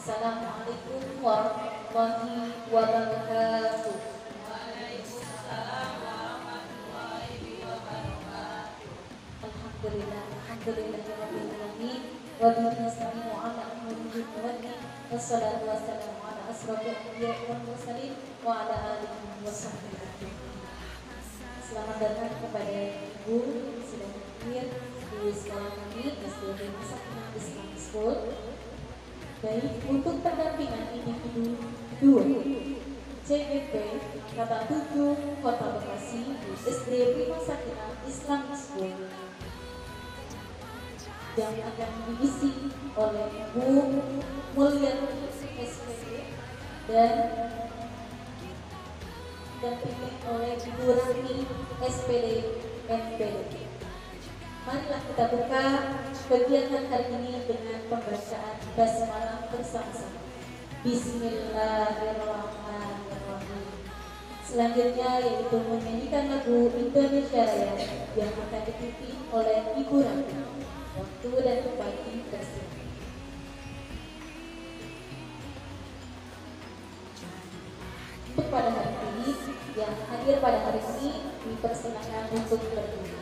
Assalamualaikum warahmatullahi wabarakatuh. Alhamdulillah, alhamdulillahirabbil alamin. Wa bihi nasta'inu 'ala umuri dunya wassalatu wassalamu 'ala asrofil anbiya'i wal mursalin wa 'ala alihi wa sahbihi ajmain. Selamat datang kepada Ibu yang sedang hadir di sekolah kami SD Sakinah Islamic School. Baik, untuk pendampingan individu 2 CGP Kata 7 Kota Bekasi SD Prima Sakinah Islamic School yang akan diisi oleh Ibu Mulyani SPD dan didampingi oleh Ibu Rani SPD NPD. Marilah kita buka kegiatan hari ini dengan pembacaan basmalah bersama-sama. Bismillahirrahmanirrahim. Selanjutnya yaitu menyanyikan lagu Indonesia Raya yang akan dipimpin oleh Ibu Rani. Waktu dan tempat dipersilakan. Untuk pada hari ini yang hadir pada hari ini dipersilakan untuk berdiri.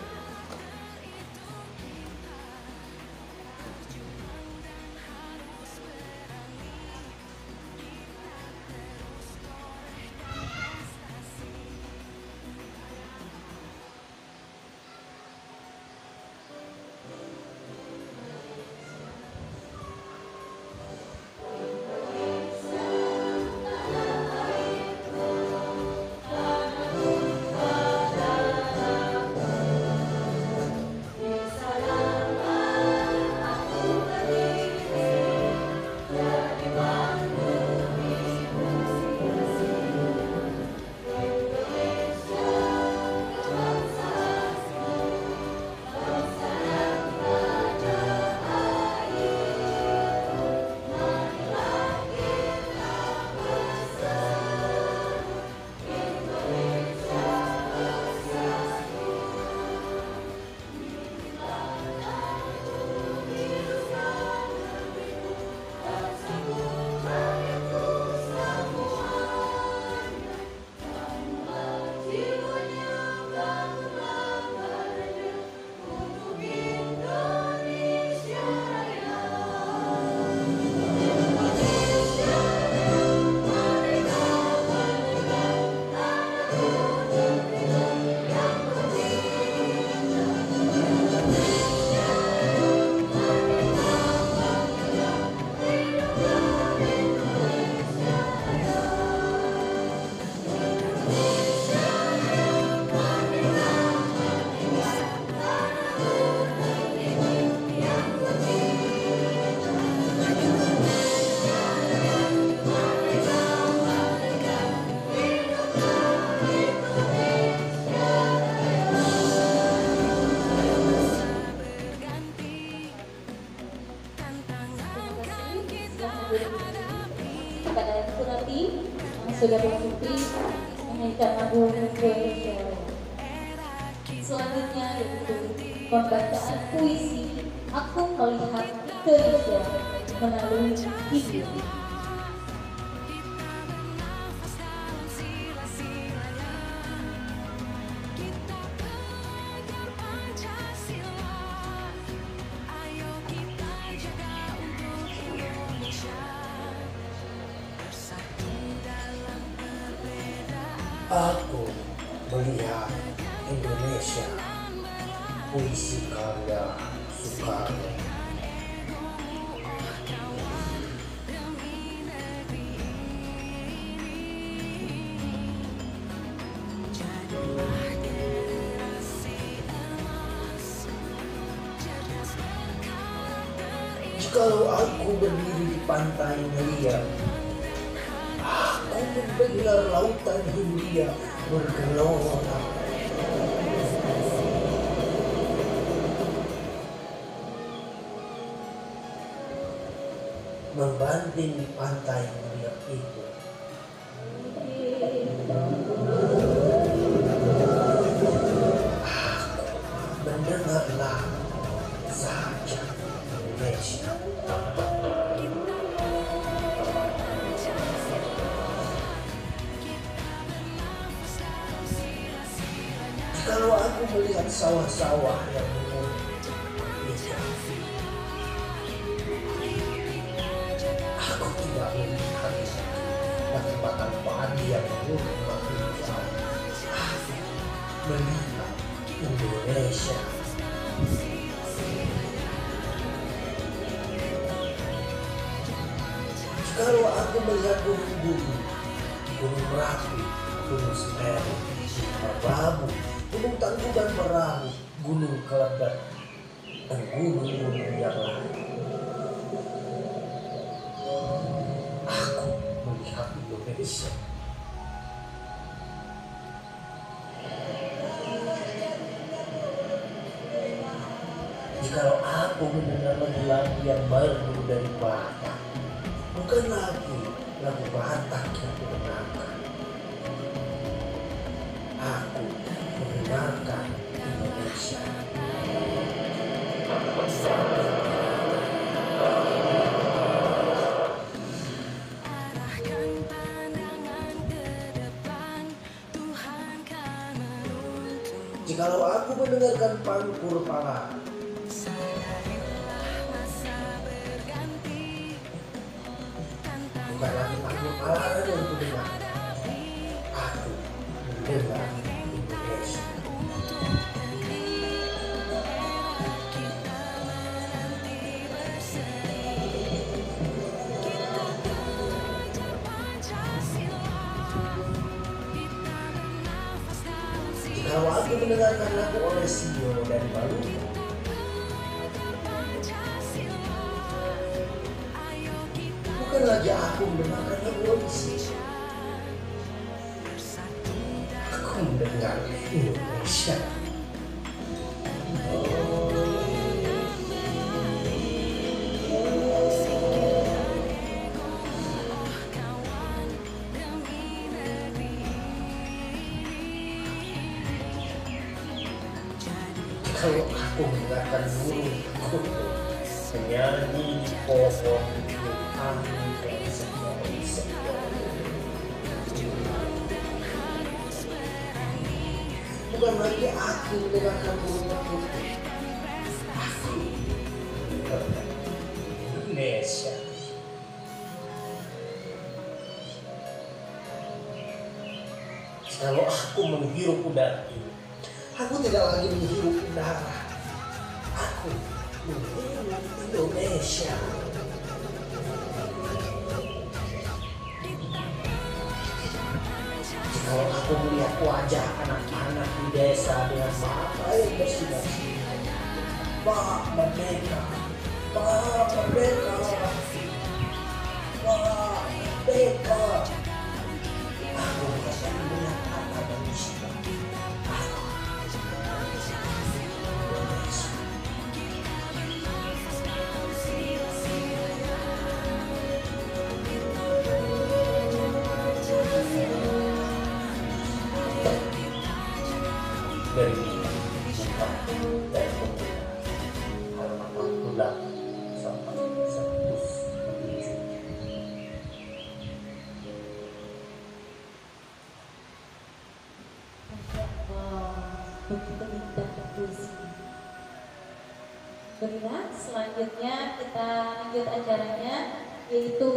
Kepada Ibu Rati yang sudah berhenti menyanyikan lagu Indonesia. Selanjutnya yaitu pembacaan puisi Aku Melihat Indonesia melalui video. Aku melihat Indonesia, puisi karya Soekarno. Jikalau aku berdiri di pantai melihat, aku mendengar lautan Hindia bergelora. Membanding di pantai melihat itu, aku mendengarlah saja Indonesia. sawah-sawah yang mengurung ikan. Aku tidak melihat batang-batang padi yang mengurung ikan. Aku melihat Indonesia. Kalau aku melihat gunung-gunung, Gunung Merapi, Gunung Semeru, Merbabu, Gunung Tangkuban Perahu, Gunung Kelebat, dan gunung-gunung yang lain, aku melihat Indonesia. Jikalau aku mendengar lagu-lagu yang baru dari Batak, bukan lagi lagu Batak yang kudengarkan. Aku mendengarkan Indonesia. Jikalau aku mendengarkan Pangkur Pala, bukan lagi Pangkur Pala yang kudengar. Aku mendengar Indonesia. Kalau aku mendengarkan lagu Olesio dan Maluku, bukan lagi aku mendengarkan lagu Olesio. Aku mendengar Indonesia. Kalau aku mendengarkan burung kutu menyanyi di pohon yang angin dan sepoi-sepoi, bukan lagi aku mendengarkan burung kutu. Aku mendengarkan Indonesia. Kalau aku menghirup udara ini, aku tidak lagi menghirup udara. Aku menghirup Indonesia. Kalau aku melihat wajah anak-anak di desa dengan mata yang bersinar-sinar, Pak Merdeka, Pak Merdeka, Pak Merdeka, aku bukan melihat kata manusia. Dari Jepang dan pemuda halaman 48 sampai 107. Begitu indah puisi. Baiklah, selanjutnya kita lanjut acaranya, yaitu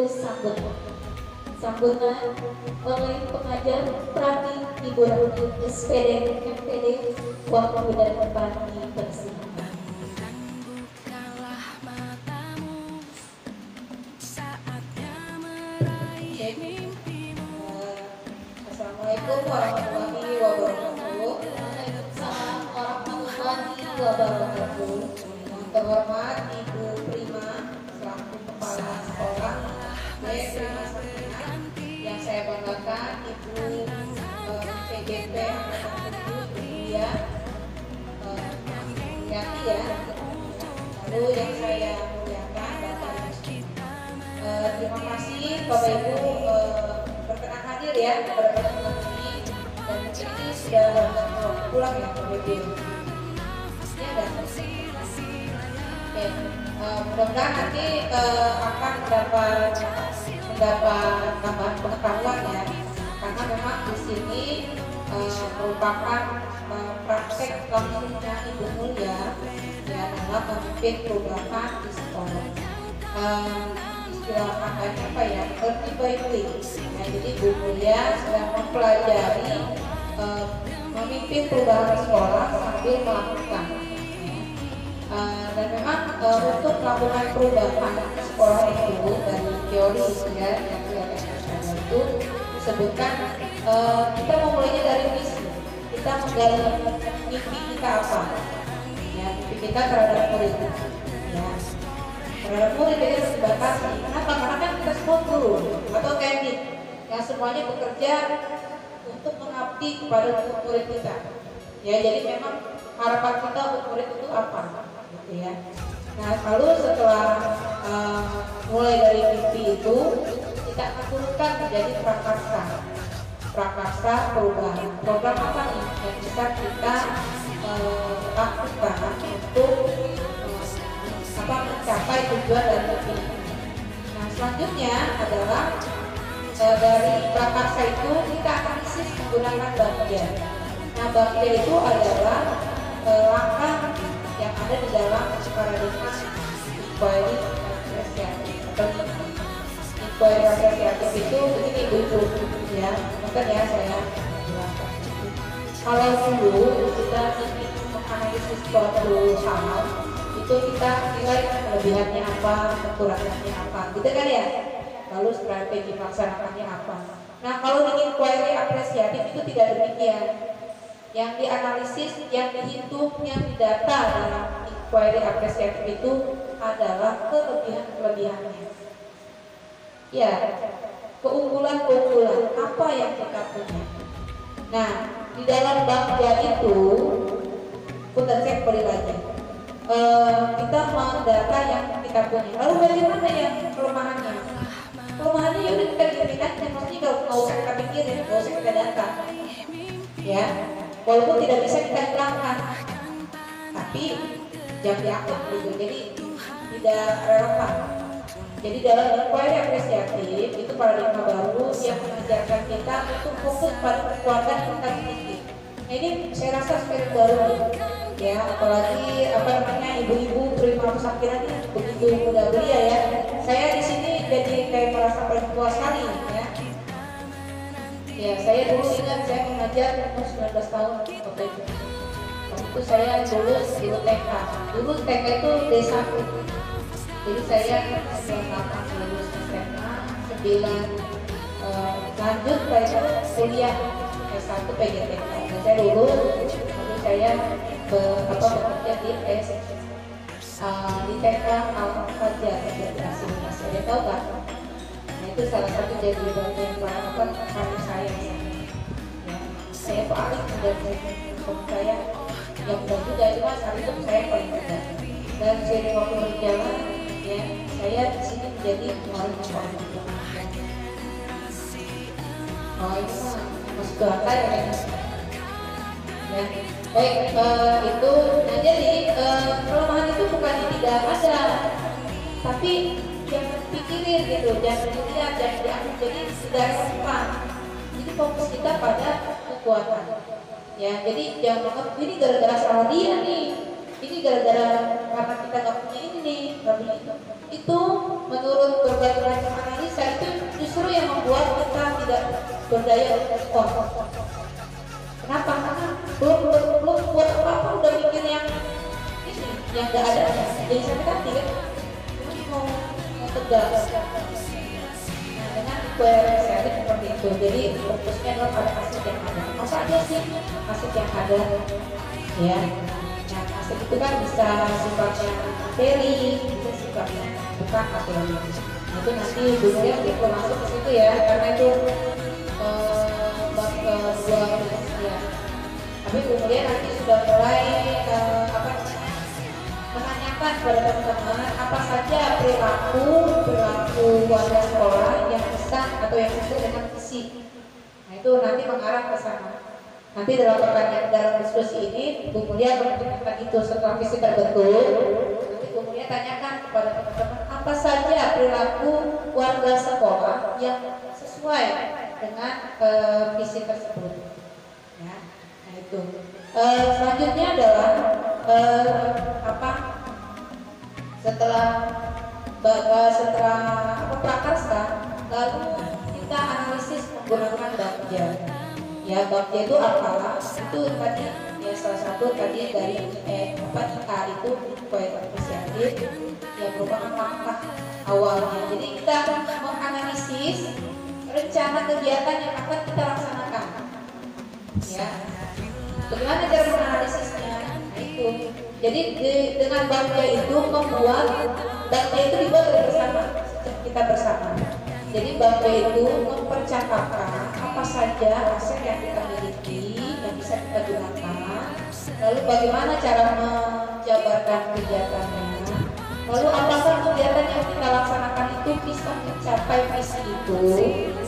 sambutan oleh pengajar Prati Hiburan SPD MPD Waktu dan Pagi Persiapan. Assalamualaikum warahmatullahi wabarakatuh. Waalaikumsalam warahmatullahi wabarakatuh. Yang terhormat Ibu Prima selaku Kepala Sekolah Prima Sakina, yang saya banggakan Ibu PGP Angkatan 7 Buya Yati ya. Lalu yang saya muliakan Bapak. Terima kasih Bapak Ibu berkenan hadir ya pada pertemuan ini, dan ini sudah pulang ya Bapak Ibu. Ya dan mudah-mudahan nanti akan mendapat tambahan pengetahuan ya, karena memang di sini merupakan praktek praktek langsungnya Ibu Mulia ya dalam memimpin perubahan di sekolah. Istilah makanya apa ya, learning by doing. Nah, jadi Bu Mulia sedang mempelajari memimpin perubahan di sekolah sambil melakukan. Dan memang untuk melakukan perubahan di sekolah itu dari teori ya yang kelihatan tadi itu disebutkan kita memulainya dari misi. Kita menggali mimpi kita apa? Ya, mimpi kita terhadap murid. Ya, terhadap murid itu harus dibatasi. Kenapa? Karena kan kita semua guru atau kandidat yang semuanya bekerja untuk mengabdi kepada murid kita. Ya, jadi memang harapan kita untuk murid itu apa? Gitu ya. Nah, lalu setelah mulai dari mimpi itu kita akan turunkan menjadi prakarsa perubahan. Program apa nih yang bisa kita lakukan untuk mencapai tujuan dan mimpi. Nah, selanjutnya adalah dari prakarsa itu kita akan isi menggunakan bagian. Nah, bagian itu adalah langkah yang ada di dalam paradigma inquiry apresiatif atau inquiry apresiatif itu begini Ibu ya, mungkin ya saya jelaskan. Kalau dulu kita ingin menganalisis suatu hal itu kita nilai kelebihannya apa, kekurangannya apa, gitu kan ya. Lalu strategi melaksanakannya apa. Nah, kalau di inquiry apresiatif itu tidak demikian. Yang dianalisis, yang dihitung, yang didata dalam inquiry apresiatif itu adalah kelebihan-kelebihannya. Ya, keunggulan-keunggulan apa yang kita punya. Nah, di dalam bagian itu, punten saya kembali lagi. Kita mendata yang kita punya. Lalu bagaimana yang kelemahannya? Kelemahannya ya udah kita pikirin aja, maksudnya nggak usah kita pikirin, nggak usah kita data. Ya, walaupun tidak bisa kita hilangkan, tapi jangan dianggap gitu, jadi tidak relevan. Jadi dalam inquiry apresiatif itu paradigma baru yang mengajarkan kita untuk fokus pada kekuatan yang kita miliki. Nah, ini saya rasa spirit baru ya, apalagi ibu-ibu prima pesakit ini begitu muda belia ya. Saya di sini jadi kayak merasa paling tua sekali ya. Ya, saya dulu ingat saya mengajar umur 19 tahun waktu itu. Waktu itu saya lulus TK. Dulu TK itu D1. Jadi saya 9 lulus SMA, 9 lanjut pada kuliah S1 PGTK. Dan saya lulus, lalu saya bekerja di TK Al-Fajar Integrasi. Saya tahu kan? Itu salah satu jadi bagian perawatan karir saya. Ya, saya paling dari saya yang muda juga itu mas, hari itu saya paling muda. Dan seiring waktu berjalan, ya saya di sini menjadi murid yang paling muda. Oh itu mah masuk ke akal ya. Ya, baik itu. Nah jadi kelemahan itu bukan tidak ada, tapi jangan pikirin gitu, jangan dilihat, jangan dianggap jadi tidak relevan. Jadi fokus kita pada kekuatan. Ya, jadi jangan anggap ini gara-gara salah dia nih, ini gara-gara karena kita nggak punya ini, nggak punya itu. Itu menurut berbagai macam analisa itu justru yang membuat kita tidak berdaya respon. Kenapa? Karena belum buat apa-apa udah mikir yang ini, yang nggak ada. Jadi sakit hati kan? Mau tegas. Nah, dengan inquiry seperti itu, jadi fokusnya adalah pada aset yang ada. Apa aja sih aset yang ada? Ya, nah aset itu kan bisa sifatnya materi, bisa sifatnya bukan materi. Nah, itu nanti dunia kita masuk ke situ ya, karena itu bab kedua ya. Tapi kemudian nanti sudah mulai menanyakan kepada teman-teman apa saja perilaku warga sekolah yang bisa atau yang sesuai dengan visi. Nah itu nanti mengarah ke sana. Nanti dalam pertanyaan dalam diskusi ini, Bu Mulia menunjukkan itu setelah visi terbentuk. Nanti Bu Mulia tanyakan kepada teman-teman apa saja perilaku warga sekolah yang sesuai dengan visi tersebut. Ya, nah itu. Selanjutnya adalah apa? Setelah prakarsa, lalu kita analisis menggunakan bagja. Ya, bagja itu apalah? Itu tadi ya salah satu tadi dari IKA itu proyek inisiatif yang merupakan langkah awalnya. Jadi kita menganalisis rencana kegiatan yang akan kita laksanakan. Ya, bagaimana cara menganalisisnya? Nah, itu. Jadi dengan bagja itu membuat bagja itu dibuat bersama kita bersama. Jadi bagja itu mempercakapkan apa saja aset yang kita miliki yang bisa kita gunakan. Lalu bagaimana cara menjabarkan kegiatannya. Lalu apakah kegiatan yang kita laksanakan itu bisa mencapai visi itu?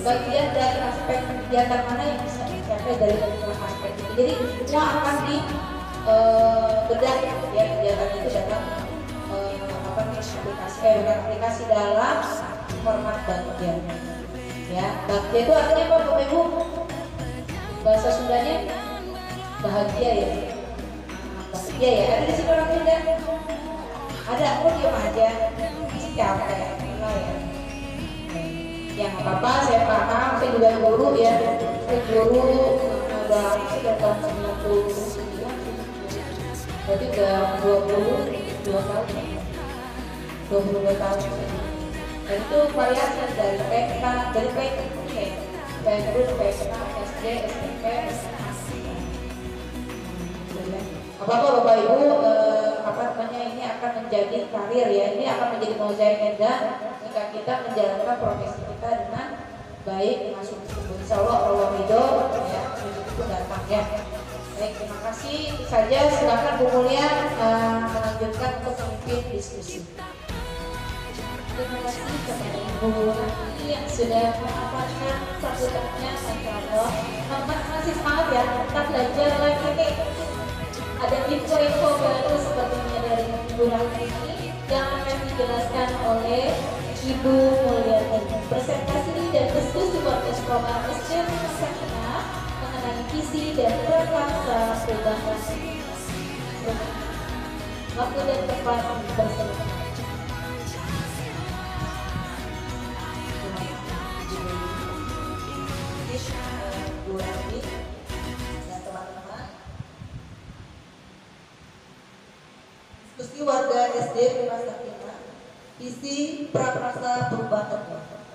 Bagian dari aspek kegiatan mana yang bisa mencapai dari aspek itu? Jadi semua akan di bedah ya kegiatan itu dalam aplikasi dalam format bagja. Ya, bagja itu artinya apa, Bapak Ibu? Bahasa Sundanya bahagia ya. Bahagia ya. Ada di sini orang Sunda? Ada, aku diam aja. Capek, ya. Yang apa-apa, saya paham. Saya juga guru ya. Saya guru sudah tahun 99. Berarti udah 22 tahun. 22 tahun. Dan itu variasi dari TK, dari TK, terus TK, SD, SMP, SMA. Apa-apa Bapak Ibu, ini akan menjadi karir ya, ini akan menjadi mozaik indah jika kita menjalankan profesi kita dengan baik dengan sungguh-sungguh. Insya Allah Allah ridho ya, itu datang ya. Baik, terima kasih. Itu saja, silakan Bu Mulia melanjutkan untuk memimpin diskusi. Terima kasih kepada Ibu Rani yang sudah memaparkan sambutannya. Masya Allah, masih semangat ya, kita belajar lagi nih. Ada info-info baru sepertinya dari Ibu Rani yang akan dijelaskan oleh Ibu Mulyani. Presentasi dan diskusi podcast program SD Sakina mengenai visi dan prakarsa perubahan. Waktu dan tempat bersama. Bu Rani dan teman-teman, diskusi warga SD Prima Sakina, visi prakarsa perubahan tempat.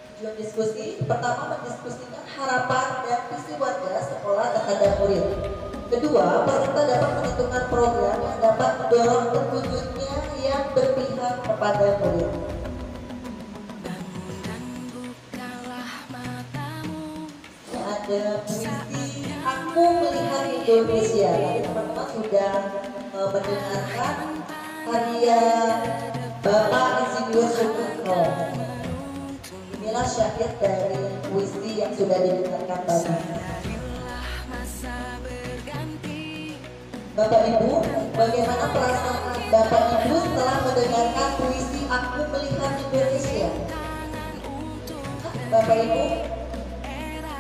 Tujuan diskusi pertama mendiskusikan harapan dan visi warga sekolah terhadap murid. Kedua, peserta dapat menentukan program yang dapat mendorong terwujudnya yang berpihak kepada murid. Ada puisi Aku Melihat Indonesia. Teman-teman sudah mendengarkan karya Bapak Insinyur Soekarno. Inilah syair dari puisi yang sudah didengarkan tadi. Bapak Ibu, bagaimana perasaan Bapak Ibu setelah mendengarkan puisi Aku Melihat Indonesia? Bapak Ibu,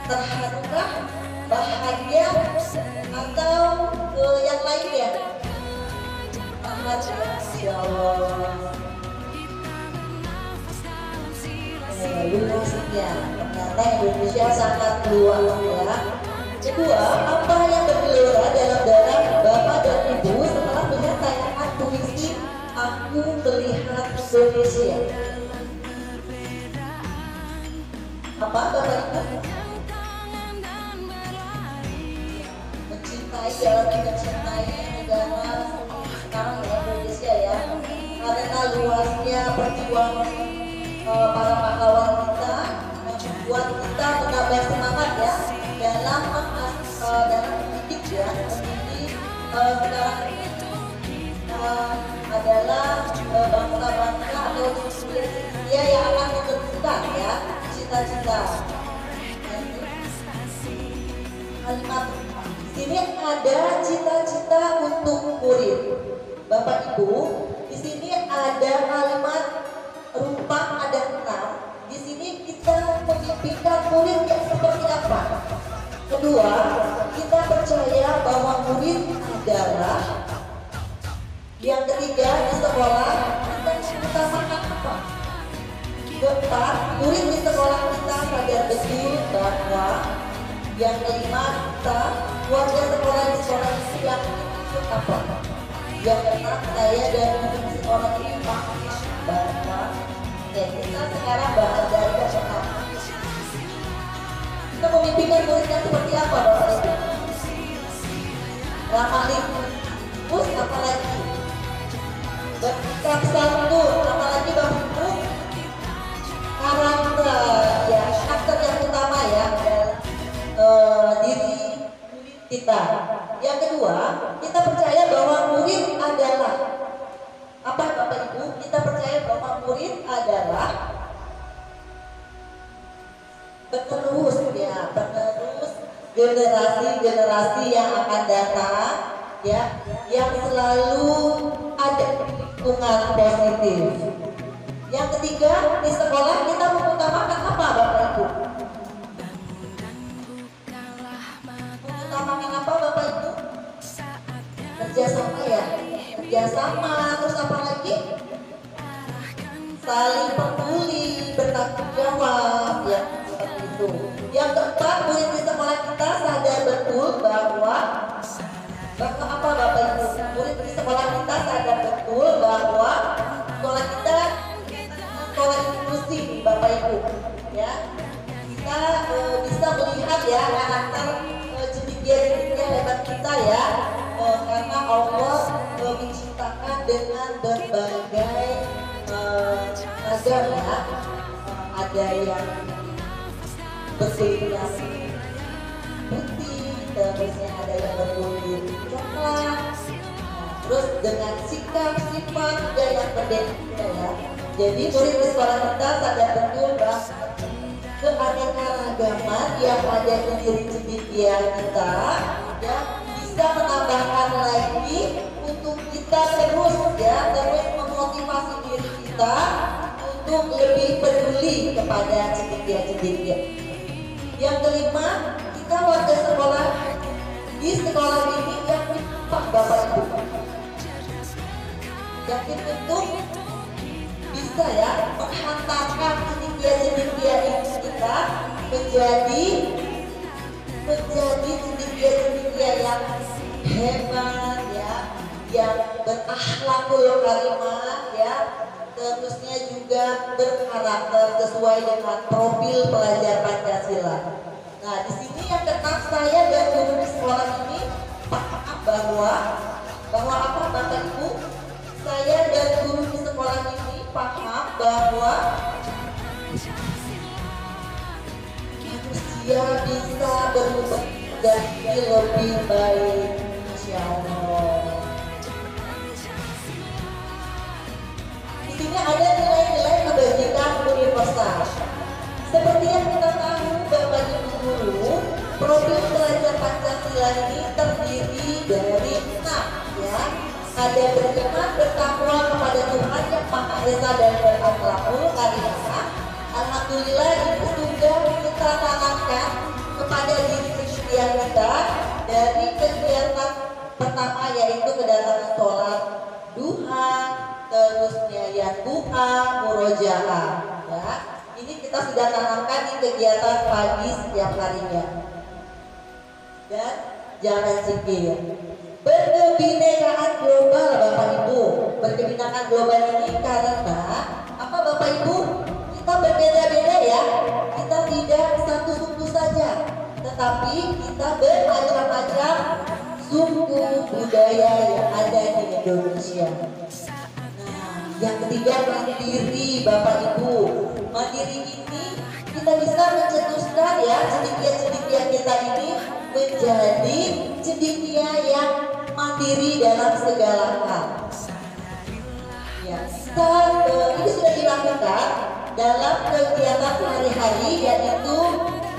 terhadukah, bahagia, atau yang lain ya? Bahagia, ya Allah. Luasnya, ternyata Indonesia sangat luas ya. Kedua, apa yang bergelora dalam darah Bapak dan Ibu setelah melihat tayangan puisi Aku Melihat Indonesia? Apa Bapak Ibu? Mencintai, dalam mencintai negara sekarang di Indonesia ya, karena luasnya perjuangan para pahlawan kita membuat kita menambah semangat ya dalam mendidik ya, mendidik sekarang adalah bangsa-bangsa atau dia yang akan menentukan ya cita-cita. Kalimat ini ada cita-cita untuk murid. Bapak Ibu, di sini ada kalimat rupa ada 6. Di sini kita memimpikan kedua, kita percaya bahwa murid adalah. Yang ketiga, di sekolah kita mengutamakan apa? Keempat, murid di sekolah kita sadar betul bahwa. Yang kelima, kita warga sekolah di sekolah itu yang ikut apa? Yang keenam, saya dan murid di sekolah ini paham bahwa kita sekarang bahas dari yang pertama. Kita memimpikan muridnya seperti apa, Bapak Ibu? Ramah lingkungan, terus apa lagi? Bersikap santun, apalagi Bapak Ibu? Karakter, ya karakter yang utama ya diri kita. Yang kedua, kita percaya bahwa murid adalah apa, Bapak Ibu? Kita percaya bahwa murid adalah penerus ya, penerus generasi-generasi yang akan datang ya, yang selalu ada lingkungan positif. Yang ketiga, di sekolah kita mengutamakan apa, Bapak Ibu? Mengutamakan apa, Bapak Ibu? Kerjasama ya, kerjasama. Terus apa lagi? Saling peduli, bertanggung jawab ya, seperti itu. Yang keempat, murid di sekolah kita sadar betul bahwa apa, Bapak Ibu? Murid di sekolah kita sadar betul bahwa sekolah kita sekolah inklusi, Bapak Ibu ya. Kita bisa melihat ya karakter cendekia hebat kita ya, karena Allah menciptakan dengan berbagai ragam ya. Ada yang berkulit putih, terusnya ada yang berkulit coklat, terus dengan sikap sifat juga yang berbeda ya. Jadi murid di sekolah kita sadar betul bahwa keanekaragaman yang ada di diri cendekia kita ya, bisa menambahkan lagi untuk kita terus memotivasi diri kita untuk lebih peduli kepada cendekia. Yang kelima, kita warga sekolah di sekolah ini yang Bapak Ibu yakin untuk bisa ya menghantarkan cendekia kita menjadi cendekia yang hebat ya, yang berakhlakul karimah ya, terusnya juga berkarakter sesuai dengan profil pelajar Pancasila. Nah, di sini yang tetap saya dan guru di sekolah ini paham bahwa apa, Bapak Ibu? Saya dan guru di sekolah ini paham bahwa manusia bisa berubah jadi lebih baik, Insya Allah. Di sini ada nilai-nilai kebajikan universal. Seperti yang kita tahu, Bapak Ibu guru, profil pelajar Pancasila ini terdiri dari 6 ya. Ada beriman, bertakwa kepada Tuhan yang Maha Esa dan berakhlakul karimah. Alhamdulillah itu sudah kita tanamkan kepada diri setiap kita dari kegiatan pertama, yaitu kedatangan sholat duha, terusnya ya duha, murojaah ya. Ini kita sudah tanamkan di kegiatan pagi setiap harinya. Dan jangan zikir. Berkebinekaan global, Bapak Ibu. Berkebinekaan global ini karena apa, Bapak Ibu? Kita berbeda-beda ya. Kita tidak satu suku saja, tetapi kita bermacam-macam suku budaya yang ada di Indonesia. Nah, yang ketiga mandiri, Bapak Ibu. Mandiri ini kita bisa mencetuskan ya cendekia kita ini menjadi cendekia yang mandiri dalam segala hal. Ya, ini sudah dilakukan dalam kegiatan sehari-hari, yaitu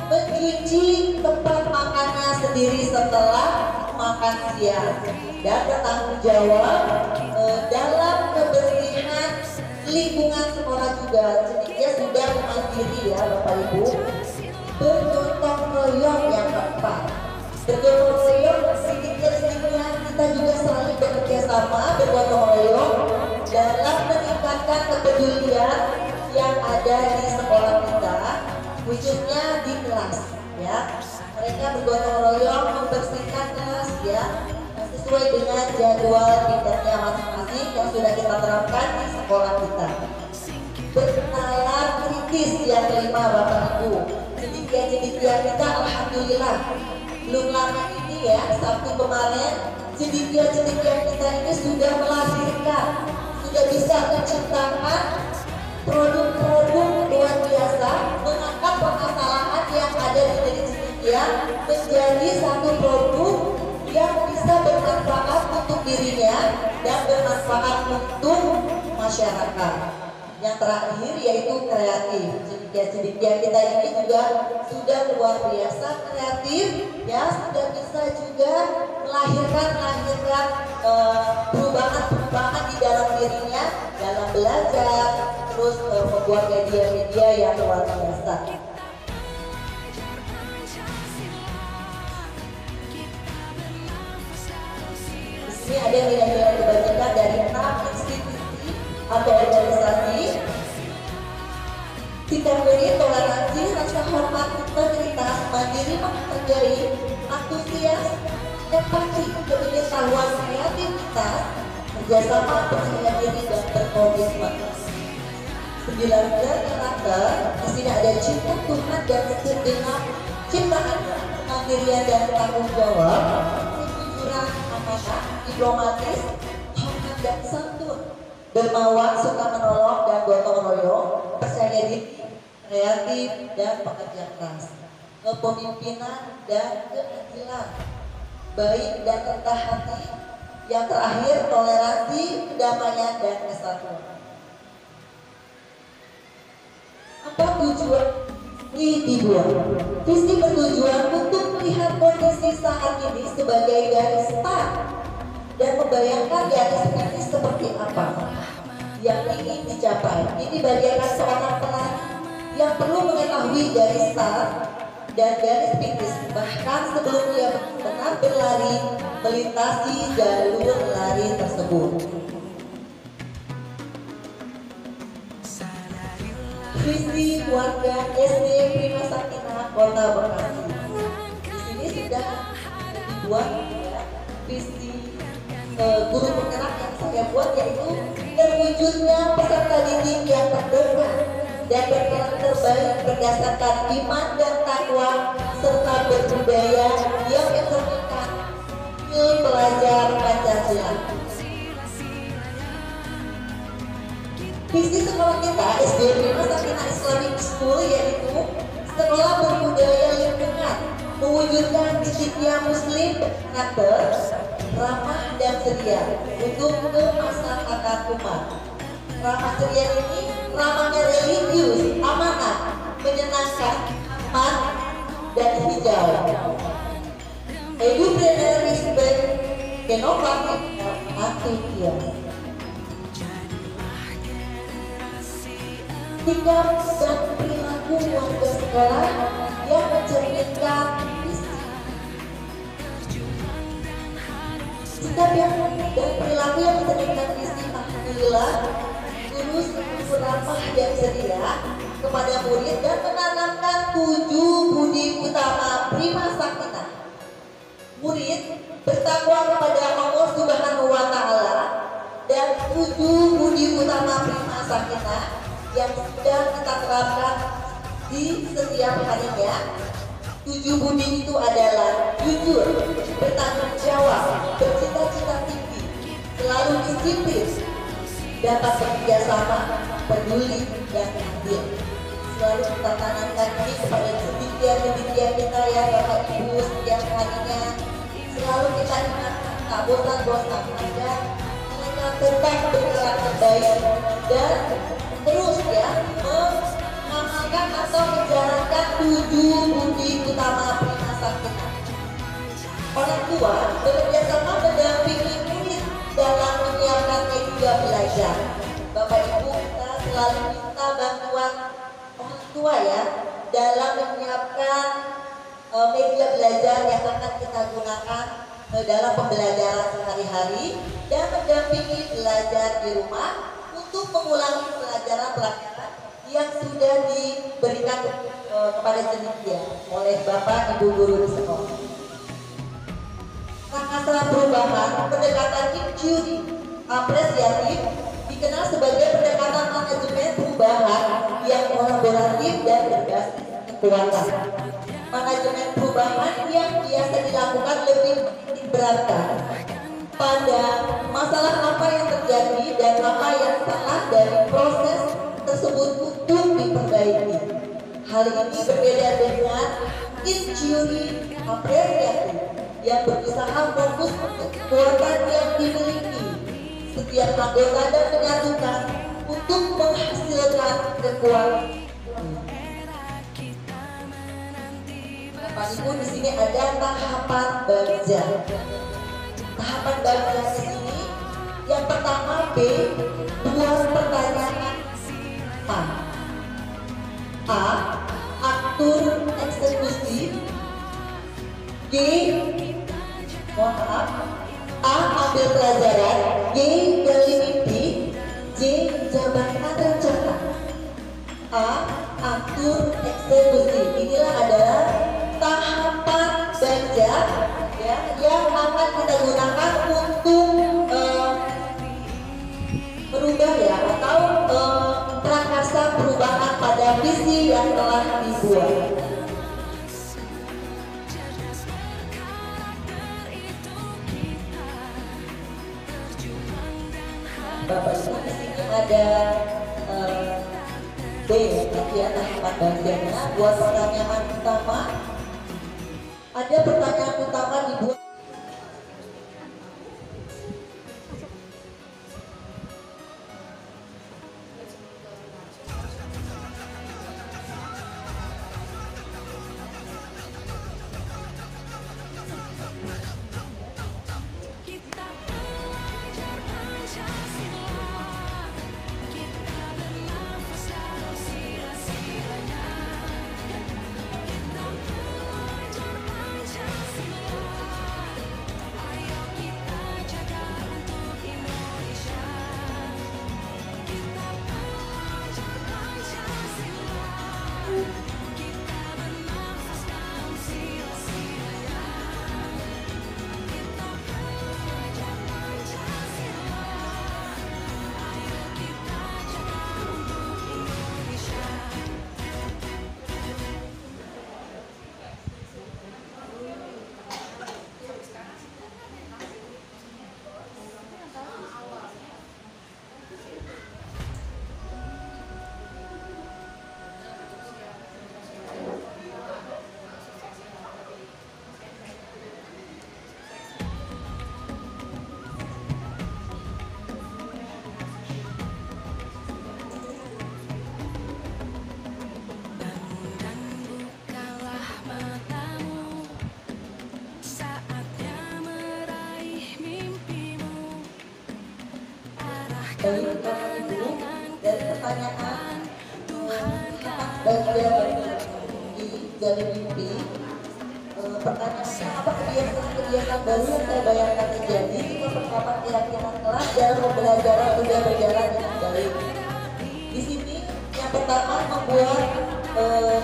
mencuci tempat makannya sendiri setelah makan siang dan bertanggung jawab dalam kebersihan lingkungan sekolah juga. Cendekia sudah mandiri ya, Bapak Ibu. Bergotong royong yang keempat. Bergotong royong sedikit-sedikitnya kita juga saling bekerja sama, bergotong royong dalam meningkatkan kepedulian yang ada di sekolah kita, khususnya di kelas ya. Mereka bergotong royong membersihkan kelas ya, sesuai dengan jadwal piketnya masing-masing yang sudah kita terapkan di sekolah kita. Bernalar kritis yang kelima Bapak Ibu, cendekia-cendekia kita alhamdulillah belum lama ini ya, Sabtu kemarin cendekia-cendekia kita ini sudah melahirkan, sudah bisa menciptakan produk-produk luar biasa, mengangkat permasalahan yang ada di diri cendekia menjadi satu produk yang bisa bermanfaat untuk dirinya dan bermanfaat untuk masyarakat. Yang terakhir yaitu kreatif. Cendekia-cendekia kita ini juga sudah luar biasa kreatif ya, sudah bisa juga melahirkan perubahan di dalam dirinya dalam belajar, terus membuat media-media yang luar biasa. Ini ada nilai-nilai kebajikan dari 6 institusi atau organisasi. Sikap murid, toleransi, rasa hormat, integritas, mandiri, menghargai, antusias, empati, pengetahuan, kreativitas, kerjasama, percaya diri, dan berkomitmen. 9 karakter. Di sini ada cinta Tuhan dan segenap ciptaan, kemandirian dan tanggung jawab, kejujuran, amanah, diplomatis, hormat dan santun, dermawan, suka menolong dan gotong royong, percaya diri, kreatif dan pekerja keras, kepemimpinan dan keadilan, baik dan rendah hati, yang terakhir toleransi, kedamaian dan kesatuan. Apa tujuan ini dibuat? Visi bertujuan untuk melihat kondisi saat ini sebagai garis start dan membayangkan garis ini seperti apa yang ingin dicapai. Ini bagaikan seorang pelari yang perlu mengetahui garis start dan garis finish, bahkan sebelum dia benar berlari melintasi jalur lari tersebut. Visi warga SD Prima Sakina Kota Bekasi. Di sini sudah dibuat ya, visi guru penggerak yang saya buat, yaitu terwujudnya peserta didik yang terdekat dan berperan terbaik berdasarkan iman dan takwa serta berbudaya yang mencerminkan pelajar Pancasila. Visi sekolah kita SD Prima Sakina Islamic School yaitu sekolah berbudaya lingkungan, mewujudkan didiknya muslim karakter, ramah dan ceria untuk kemaslahatan umat. Ramah ceria ini ramahnya religius, amanah, menyenangkan, aman dan hijau. Educator respect, inovatif, antusias. Sikap dan perilaku warga sekolah yang mencerminkan visi. Sikap dan perilaku yang mencerminkan visi, alhamdulillah guru selalu ramah dan ceria kepada murid dan menanamkan 7 budi utama Prima Sakina. Murid bertakwa kepada Allah Subhanahu wa Ta'ala dan 7 budi utama Prima Sakina yang sudah kita terapkan di setiap harinya. 7 budi itu adalah jujur, bertanggung jawab, bercita-cita tinggi, selalu disiplin, dapat bekerja sama, peduli dan adil. Selalu kita tanamkan ini kepada cendekia kita ya Bapak Ibu setiap harinya. Selalu kita ingatkan, tak bosan-bosan agar mereka tetap berkarakter baik dan terus ya mengamalkan atau menjalankan 7 budi utama Prima Sakina. Orang tua bekerja sama mendampingi murid dalam menyiapkan media belajar. Bapak Ibu kita selalu minta bantuan orang tua ya dalam menyiapkan media belajar yang akan kita gunakan dalam pembelajaran sehari-hari dan mendampingi belajar di rumah untuk mengulangi pelajaran-pelajaran yang sudah diberikan kepada Cendekia oleh Bapak Ibu guru di sekolah. Rangkaian perubahan pendekatan inquiry apresiatif dikenal sebagai pendekatan manajemen perubahan yang kolaboratif dan berbasis kekuatan. Manajemen perubahan yang biasa dilakukan lebih diberatkan pada masalah apa yang terjadi dan apa yang salah dari proses tersebut untuk diperbaiki. Hal ini berbeda dengan inquiry apresiatif yang berusaha fokus untuk kekuatan yang dimiliki setiap anggota dan menyatukan untuk menghasilkan kekuatan. Bapak Ibu, di sini ada tahapan baca. Tahapan baca di sini yang pertama B, buat pertanyaan A, atur eksekusi. G, mohon maaf, A, ambil pelajaran. G, gali mimpi. J, jabarkan rencana. A, atur eksekusi. Inilah adalah tahapan baca ya, yang akan kita gunakan untuk merubah ya atau prakarsa perubahan pada visi yang telah dibuat. Bapak Ibu, di sini ada B ya, tahapan bacanya. Buat pertanyaan utama, ada pertanyaan utama dibuat. Baik Bapak Ibu, dari pertanyaan bagian di jalur mimpi, pertanyaannya apa kegiatan baru yang saya bayangkan terjadi jika perkapan keyakinan kelas dalam pembelajaran sudah berjalan dengan baik. Di sini yang pertama membuat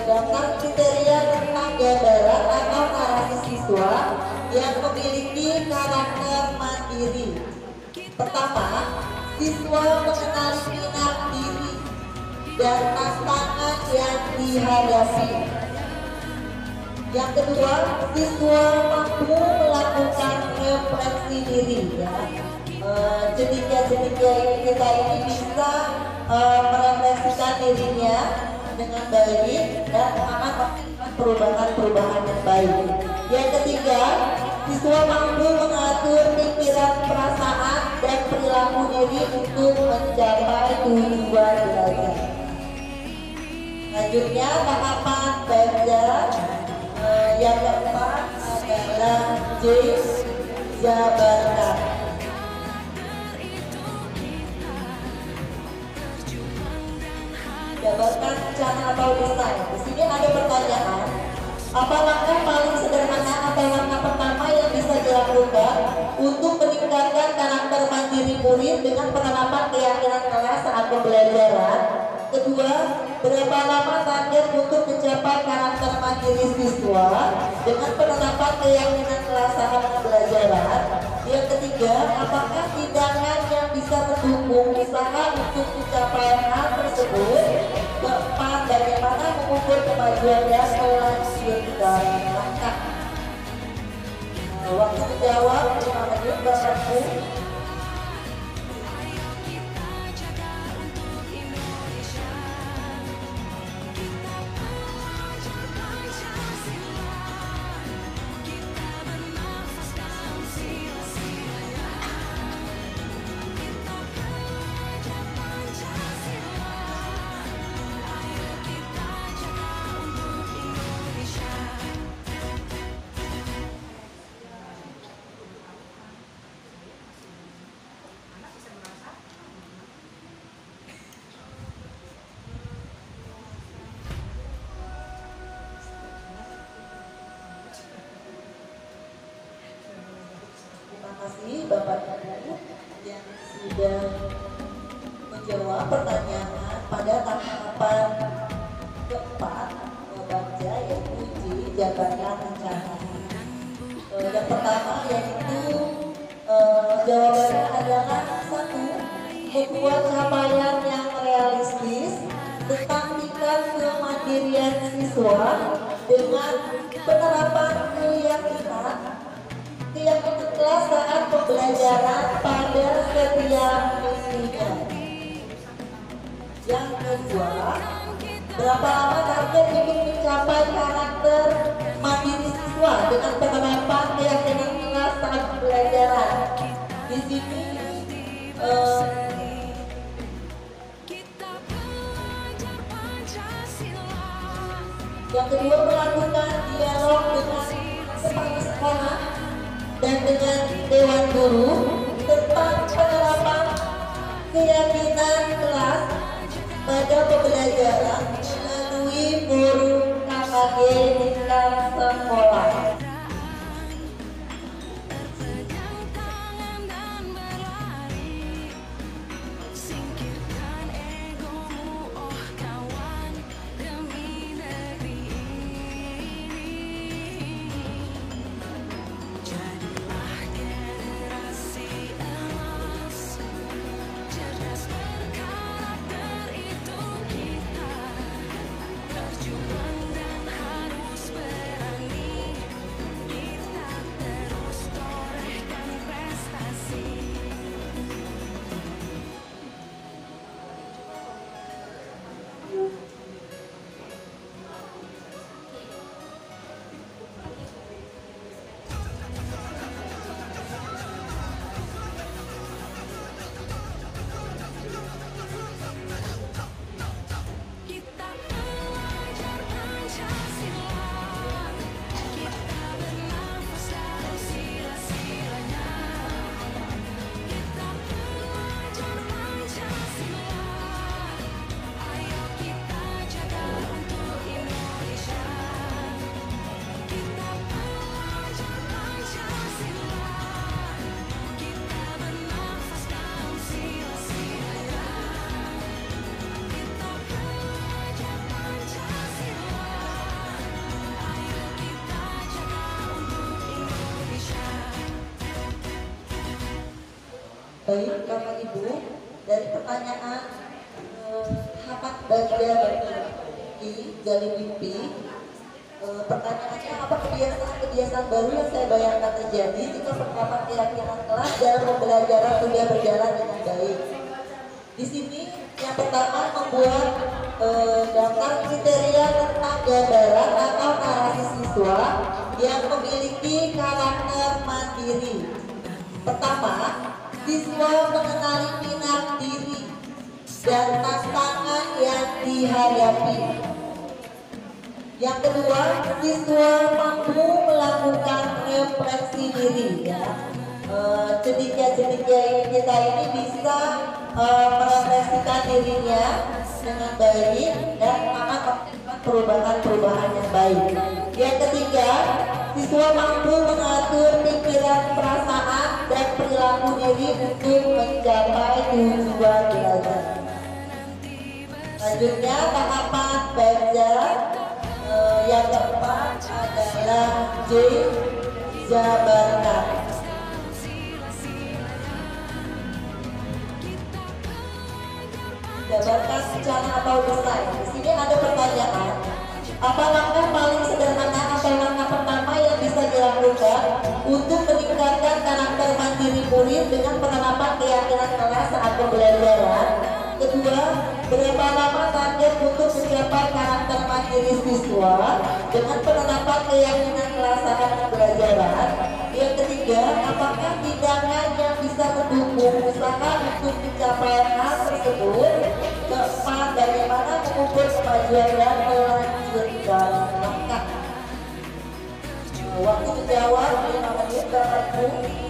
daftar kriteria tentang gambaran atau narasi siswa yang memiliki karakter mandiri. Pertama, siswa mengenali minat diri dan tantangan yang dihadapi. Yang kedua, siswa mampu melakukan refleksi diri. Ya. Cendekia kita ini bisa merefleksikan dirinya dengan baik dan akan melakukan perubahan-perubahan yang baik. Yang ketiga, siswa mampu mengatur pikiran, perasaan, dan perilaku diri untuk mencapai tujuan belajar. Selanjutnya, tahapan belajar yang keempat adalah J, jabarkan. Jabarkan rencana atau desain. Di sini ada pertanyaan. Apa langkah paling sederhana atau langkah pertama yang bisa dilakukan untuk meningkatkan karakter mandiri murid dengan penerapan keyakinan kelas saat pembelajaran? Kedua, berapa lama target untuk mencapai karakter mandiri siswa dengan penerapan keyakinan kelas saat pembelajaran? Yang ketiga, apakah tindakan yang bisa mendukung usaha untuk mencapai hal tersebut? Keempat, bagaimana mengukur kemajuan dan kelanjutan langkah? Waktu menjawab 5 menit Bapakku. Terima kasih Bapak Ibu yang sudah menjawab pertanyaan pada tahapan keempat baca yaitu uji jabatan rencana. Yang pertama yaitu jawabannya adalah 1. Membuat capaian yang realistis tentang tingkat kemandirian siswa dengan penerapan keyakinan kelas saat pembelajaran pada setiap misinya. Yang kedua, berapa lama target untuk mencapai karakter mandiri siswa dengan penerapan keyakinan kelas saat pembelajaran? Di sini yang kedua, melakukan dialog dengan kepala sekolah dan dengan dewan guru tentang penerapan keyakinan kelas pada pembelajaran melalui forum KKG tingkat sekolah. Baik Bapak Ibu, dari pertanyaan Hamad Bagja di Gali Mimpi, pertanyaannya apa kebiasaan baru yang saya bayangkan terjadi jika penerapan keyakinan kelas dalam pembelajaran sudah berjalan dengan baik? Di sini yang pertama membuat daftar kriteria tentang gambaran atau narasi siswa yang memiliki karakter mandiri. Pertama, siswa mengenali minat diri dan tantangan yang dihadapi. Yang kedua, siswa mampu melakukan refleksi diri. Cendekia kita ini bisa merefleksikan dirinya dengan baik dan akan melakukan perubahan-perubahan yang baik. Yang ketiga, siswa mampu mengatur pikiran, perasaan, dan perilaku diri untuk mencapai tujuan belajar. Selanjutnya tahapan baca yang keempat adalah J. Jabarkan. Jabarkan rencana atau desain. Di sini ada pertanyaan. Apa langkah paling sederhana atau langkah pertama yang bisa dilakukan untuk meningkatkan karakter mandiri murid dengan penerapan keyakinan kelas saat pembelajaran? Kedua, berapa lama target untuk mencapai karakter mandiri siswa dengan penerapan keyakinan kelas saat pembelajaran? Yang ketiga, apakah tindakan yang bisa mendukung usaha untuk mencapai hal tersebut? Keempat, bagaimana mengukur kemajuan dan melanjutkan langkah? Waktu menjawab 5 menit, Bapak Ibu.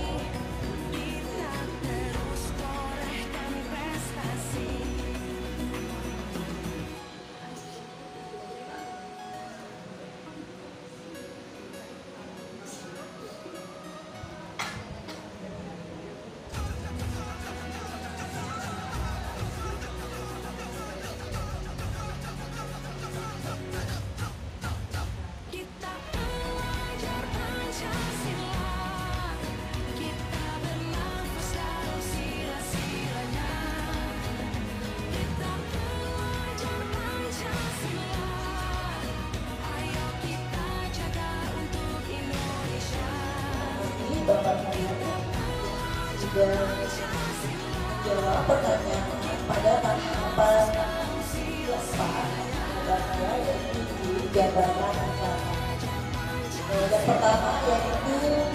Bapak Ibu juga menjawab pertanyaan pada tahapan keempat, yaitu jawaban rencana. Yang pertama yaitu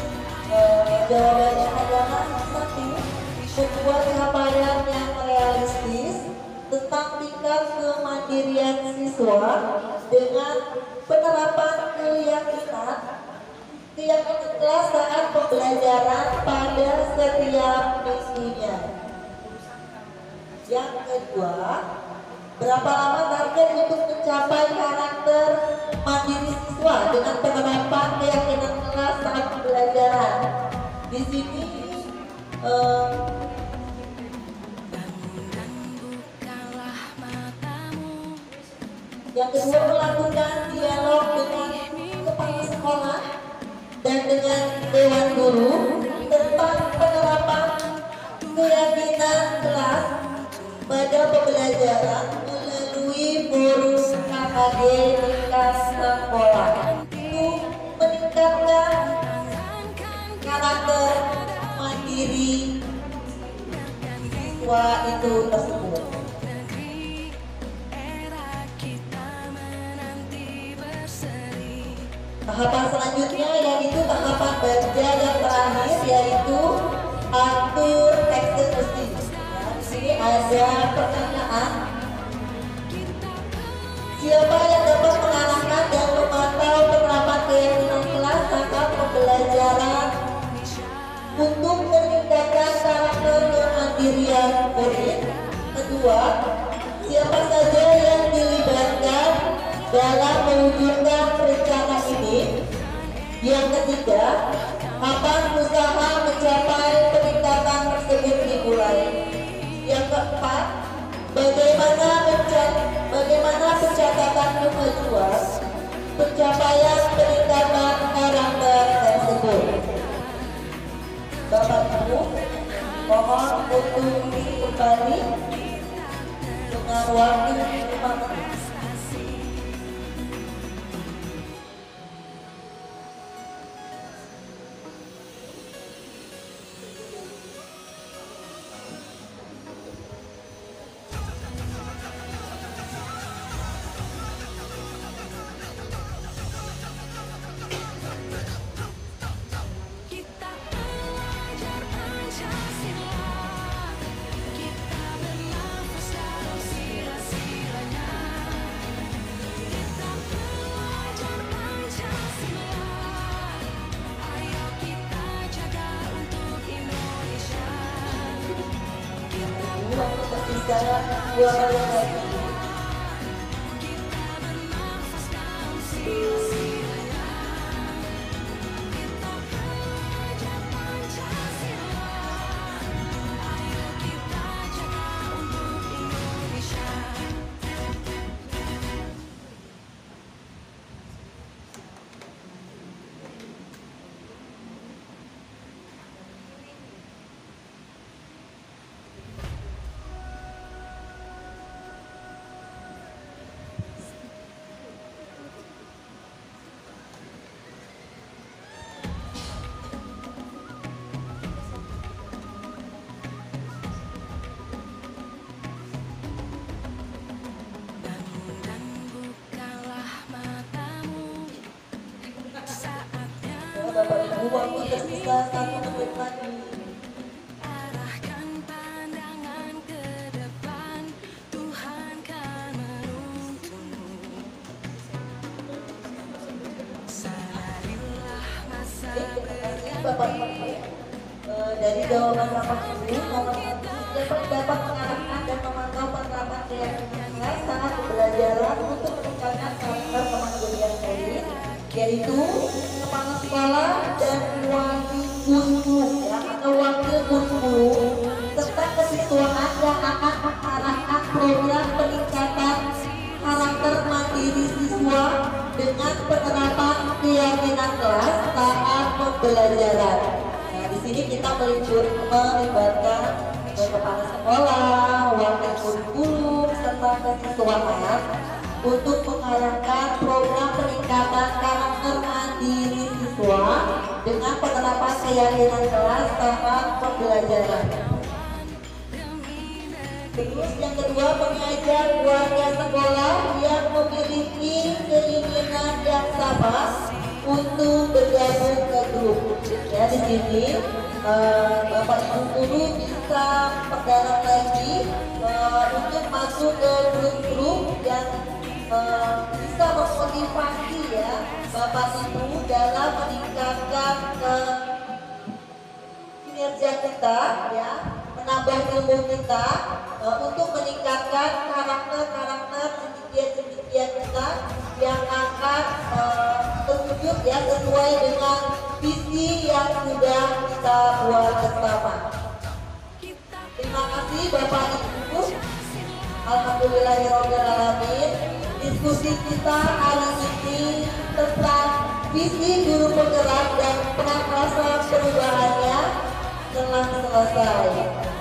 jawabannya adalah 1. Membuat capaian yang realistis tentang tingkat kemandirian siswa dengan penerapan keyakinan kelas saat pembelajaran pada setiap minggunya. Yang kedua, berapa lama target untuk mencapai karakter mandiri siswa dengan penerapan keyakinan kelas saat pembelajaran? Di sini yang kedua, melakukan dialog dengan kepala sekolah dan dengan dewan guru tentang penerapan keyakinan kelas pada pembelajaran melalui forum KKD tingkat sekolah untuk meningkatkan karakter mandiri siswa itu tersebut. Tahapan selanjutnya yaitu tahapan baca yang terakhir, yaitu atur eksekusi. Di sini ada pertanyaan. Siapa yang dapat mengarahkan dan memantau penerapan keyakinan kelas saat pembelajaran untuk meningkatkan karakter kemandirian murid? Kedua, siapa saja yang dilibatkan dalam mewujudkan rencana ini? Yang ketiga, kapan usaha mencapai peningkatan tersebut dimulai? Yang keempat, bagaimana pencatatan kemajuan pencapaian peningkatan karakter tersebut? Bapak Ibu, mohon untuk kembali dengan waktu 5 menit. Bapak Ibu, waktu tersisa 1 menit lagi. Bapak Ibu, dari jawaban Bapak Ibu, nomor 1 dapat mengarahkan dan memantau penerapan keyakinan saat pembelajaran untuk meningkatkan karakter kemandirian elit, yaitu kepala sekolah dan wakil guru ya, atau wakil guru serta kesiswaan yang akan mengarahkan program peningkatan karakter mandiri siswa dengan penerapan keyakinan kelas saat pembelajaran. Nah, di sini kita melibatkan kepala sekolah, wakil guru, serta kesiswaan untuk mengarahkan program peningkatan karakter mandiri siswa dengan penerapan keyakinan kelas saat pembelajaran. Terus yang kedua, mengajar warga sekolah yang memiliki keinginan yang sama untuk bergabung ke grup. Ya, di sini Bapak Ibu guru bisa perdalam lagi untuk masuk ke grup-grup yang bisa memotivasi ya Bapak Ibu dalam meningkatkan kinerja kita ya, menambah ilmu kita untuk meningkatkan karakter cendekian kita yang akan terwujud ya sesuai dengan visi yang sudah kita buat bersama. Terima kasih Bapak Ibu. Alhamdulillahirobbilalamin. Diskusi kita hari ini tentang visi guru penggerak dan prakarsa perubahannya telah selesai.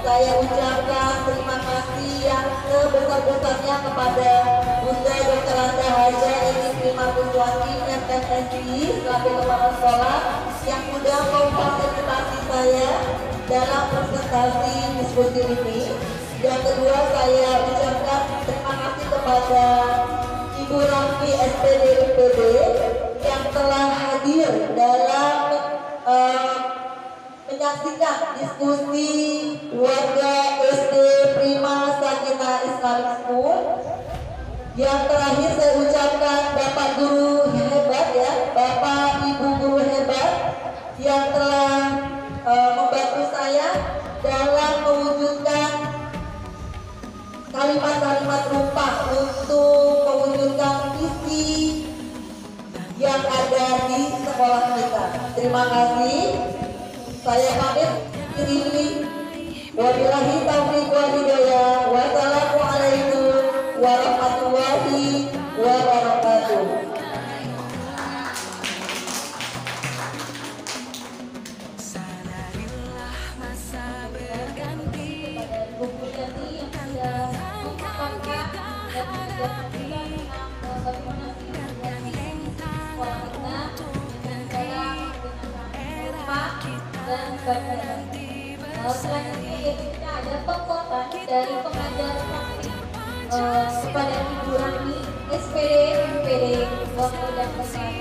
Saya ucapkan terima kasih yang sebesar-besarnya kepada Bunda Dr. Anda Haja Eni Markuswati MSI selaku kepala sekolah yang sudah memfasilitasi saya dalam presentasi diskusi ini. Yang kedua, saya ucapkan terima kasih kepada Ibu Raffi SPD UPD yang telah hadir dalam menyaksikan diskusi warga SD Prima Sakinah Islamic School. Yang terakhir saya ucapkan Bapak Guru hebat ya, Bapak Ibu Guru hebat yang telah membantu saya dalam mewujudkan kalimat-kalimat rupa untuk mewujudkan visi yang ada di sekolah kita. Terima kasih. Saya pamit diri. Wabillahi taufiq wal hidayah. Wassalamualaikum warahmatullahi wabarakatuh. Selanjutnya kita ada pengkotan dari pengajar praktik kepada Ibu Rani SPD MPD waktu dan pesan.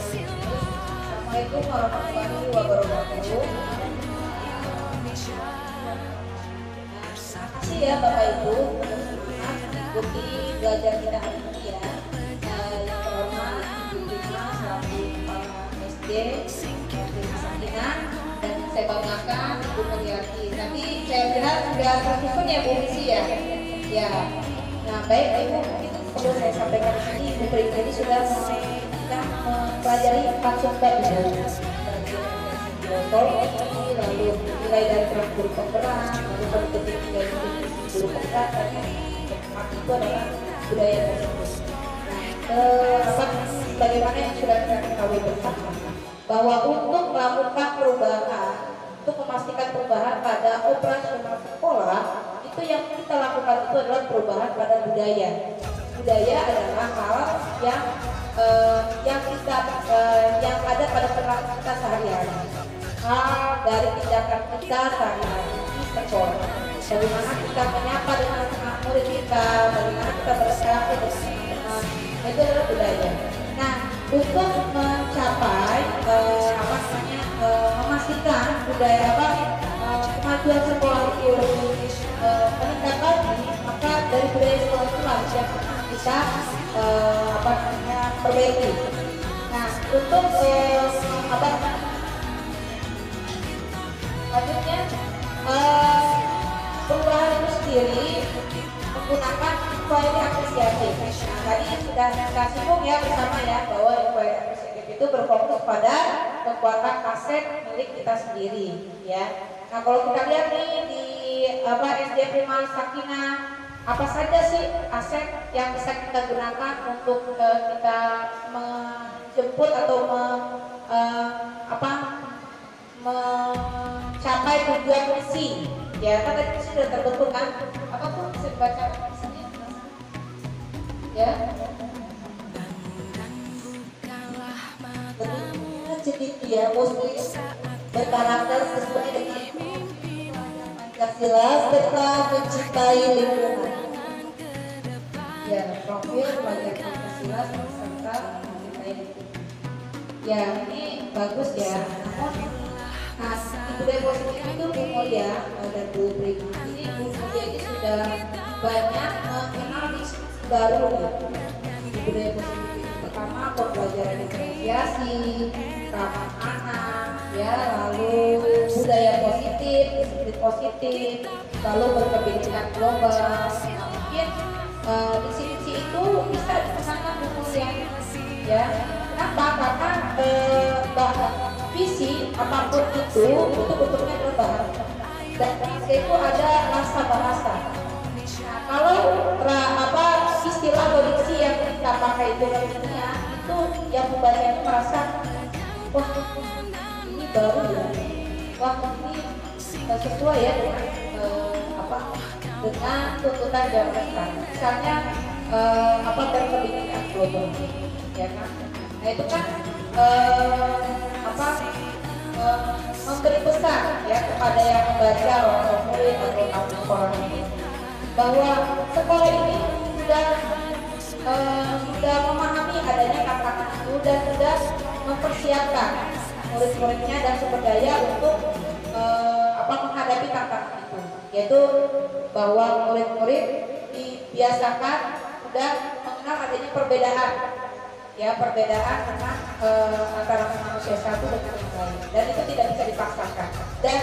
Assalamualaikum warahmatullahi wabarakatuh. Terima kasih ya Bapak Ibu mengikuti belajar kita hari ini ya. Yang terhormat Ibu Rima selaku kepala SD Sakinah dan saya banggakan Ibu Mulyati. Tapi saya lihat sudah tersusun ya Bu Misi ya. Ya. Nah baik Ibu, itu perlu saya sampaikan di sini. Ibu Rima ini sudah mempelajari 4 sumber lalu mulai dari guru penggerak, lalu pendidik guru penggerak, dan itu adalah budaya tersebut. Bagaimana yang sudah kita ketahui bersama bahwa untuk melakukan perubahan, untuk memastikan perubahan pada operasional sekolah, itu yang kita lakukan itu adalah perubahan pada budaya. Budaya adalah hal yang yang ada pada perilaku kita sehari-hari, hal dari tindakan kita sehari-hari di sekolah. Bagaimana kita menyapa dengan anak murid kita, bagaimana kita berinteraksi dengan itu adalah budaya. Nah, untuk mencapai memastikan budaya kemajuan sekolah itu lebih meningkat lagi, maka dari budaya sekolah itulah yang kita perbaiki. Nah, untuk selanjutnya perubahan itu sendiri menggunakan inquiry apresiatif. Nah, tadi sudah kita singgung ya bersama ya bahwa inquiry apresiatif itu berfokus pada kekuatan aset milik kita sendiri ya. Nah, kalau kita lihat nih di SD Prima Sakinah, apa saja sih aset yang bisa kita gunakan untuk kita menjemput atau mencapai tujuan misi ya, kan tadi sudah terbentuk kan, apapun bisa dibaca misinya ya. Bentuknya cendekia muslim berkarakter sesuai dengan Pancasila serta mencintai lingkungan. Ya, profil pelajar Pancasila serta mencintai lingkungan. Ya, ini bagus ya. Namun, di budaya positif itu Bu Mulia dan Bu Prima ini, Bu Mulia ini sudah banyak mengenal baru ya di budaya positif itu. Pertama, pembelajaran diferensiasi, ramah anak, ya, lalu budaya positif, disiplin positif, lalu berkebinekaan global. Nah, mungkin visi-visi itu bisa dipesankan Bu Mulia ya. Kenapa? Karena visi apapun itu bentuknya adalah bahasa, dan bahasa itu ada rasa bahasa. Nah, kalau istilah atau diksi yang kita pakai itu dunia itu yang membacanya merasa wah ini baru ya, wah ini sesuai ya dengan dengan tuntutan zaman sekarang. Misalnya berkebinekaan global ya kan. Nah, itu kan memberi pesan ya kepada yang membaca orang murid atau sekolah ini bahwa sekolah ini sudah memahami adanya tantangan itu dan sudah mempersiapkan murid-muridnya dan sumber daya untuk menghadapi tantangan itu, yaitu bahwa murid-murid dibiasakan sudah mengenal adanya perbedaan memang antara manusia satu dengan yang lain, dan itu tidak bisa dipaksakan. Dan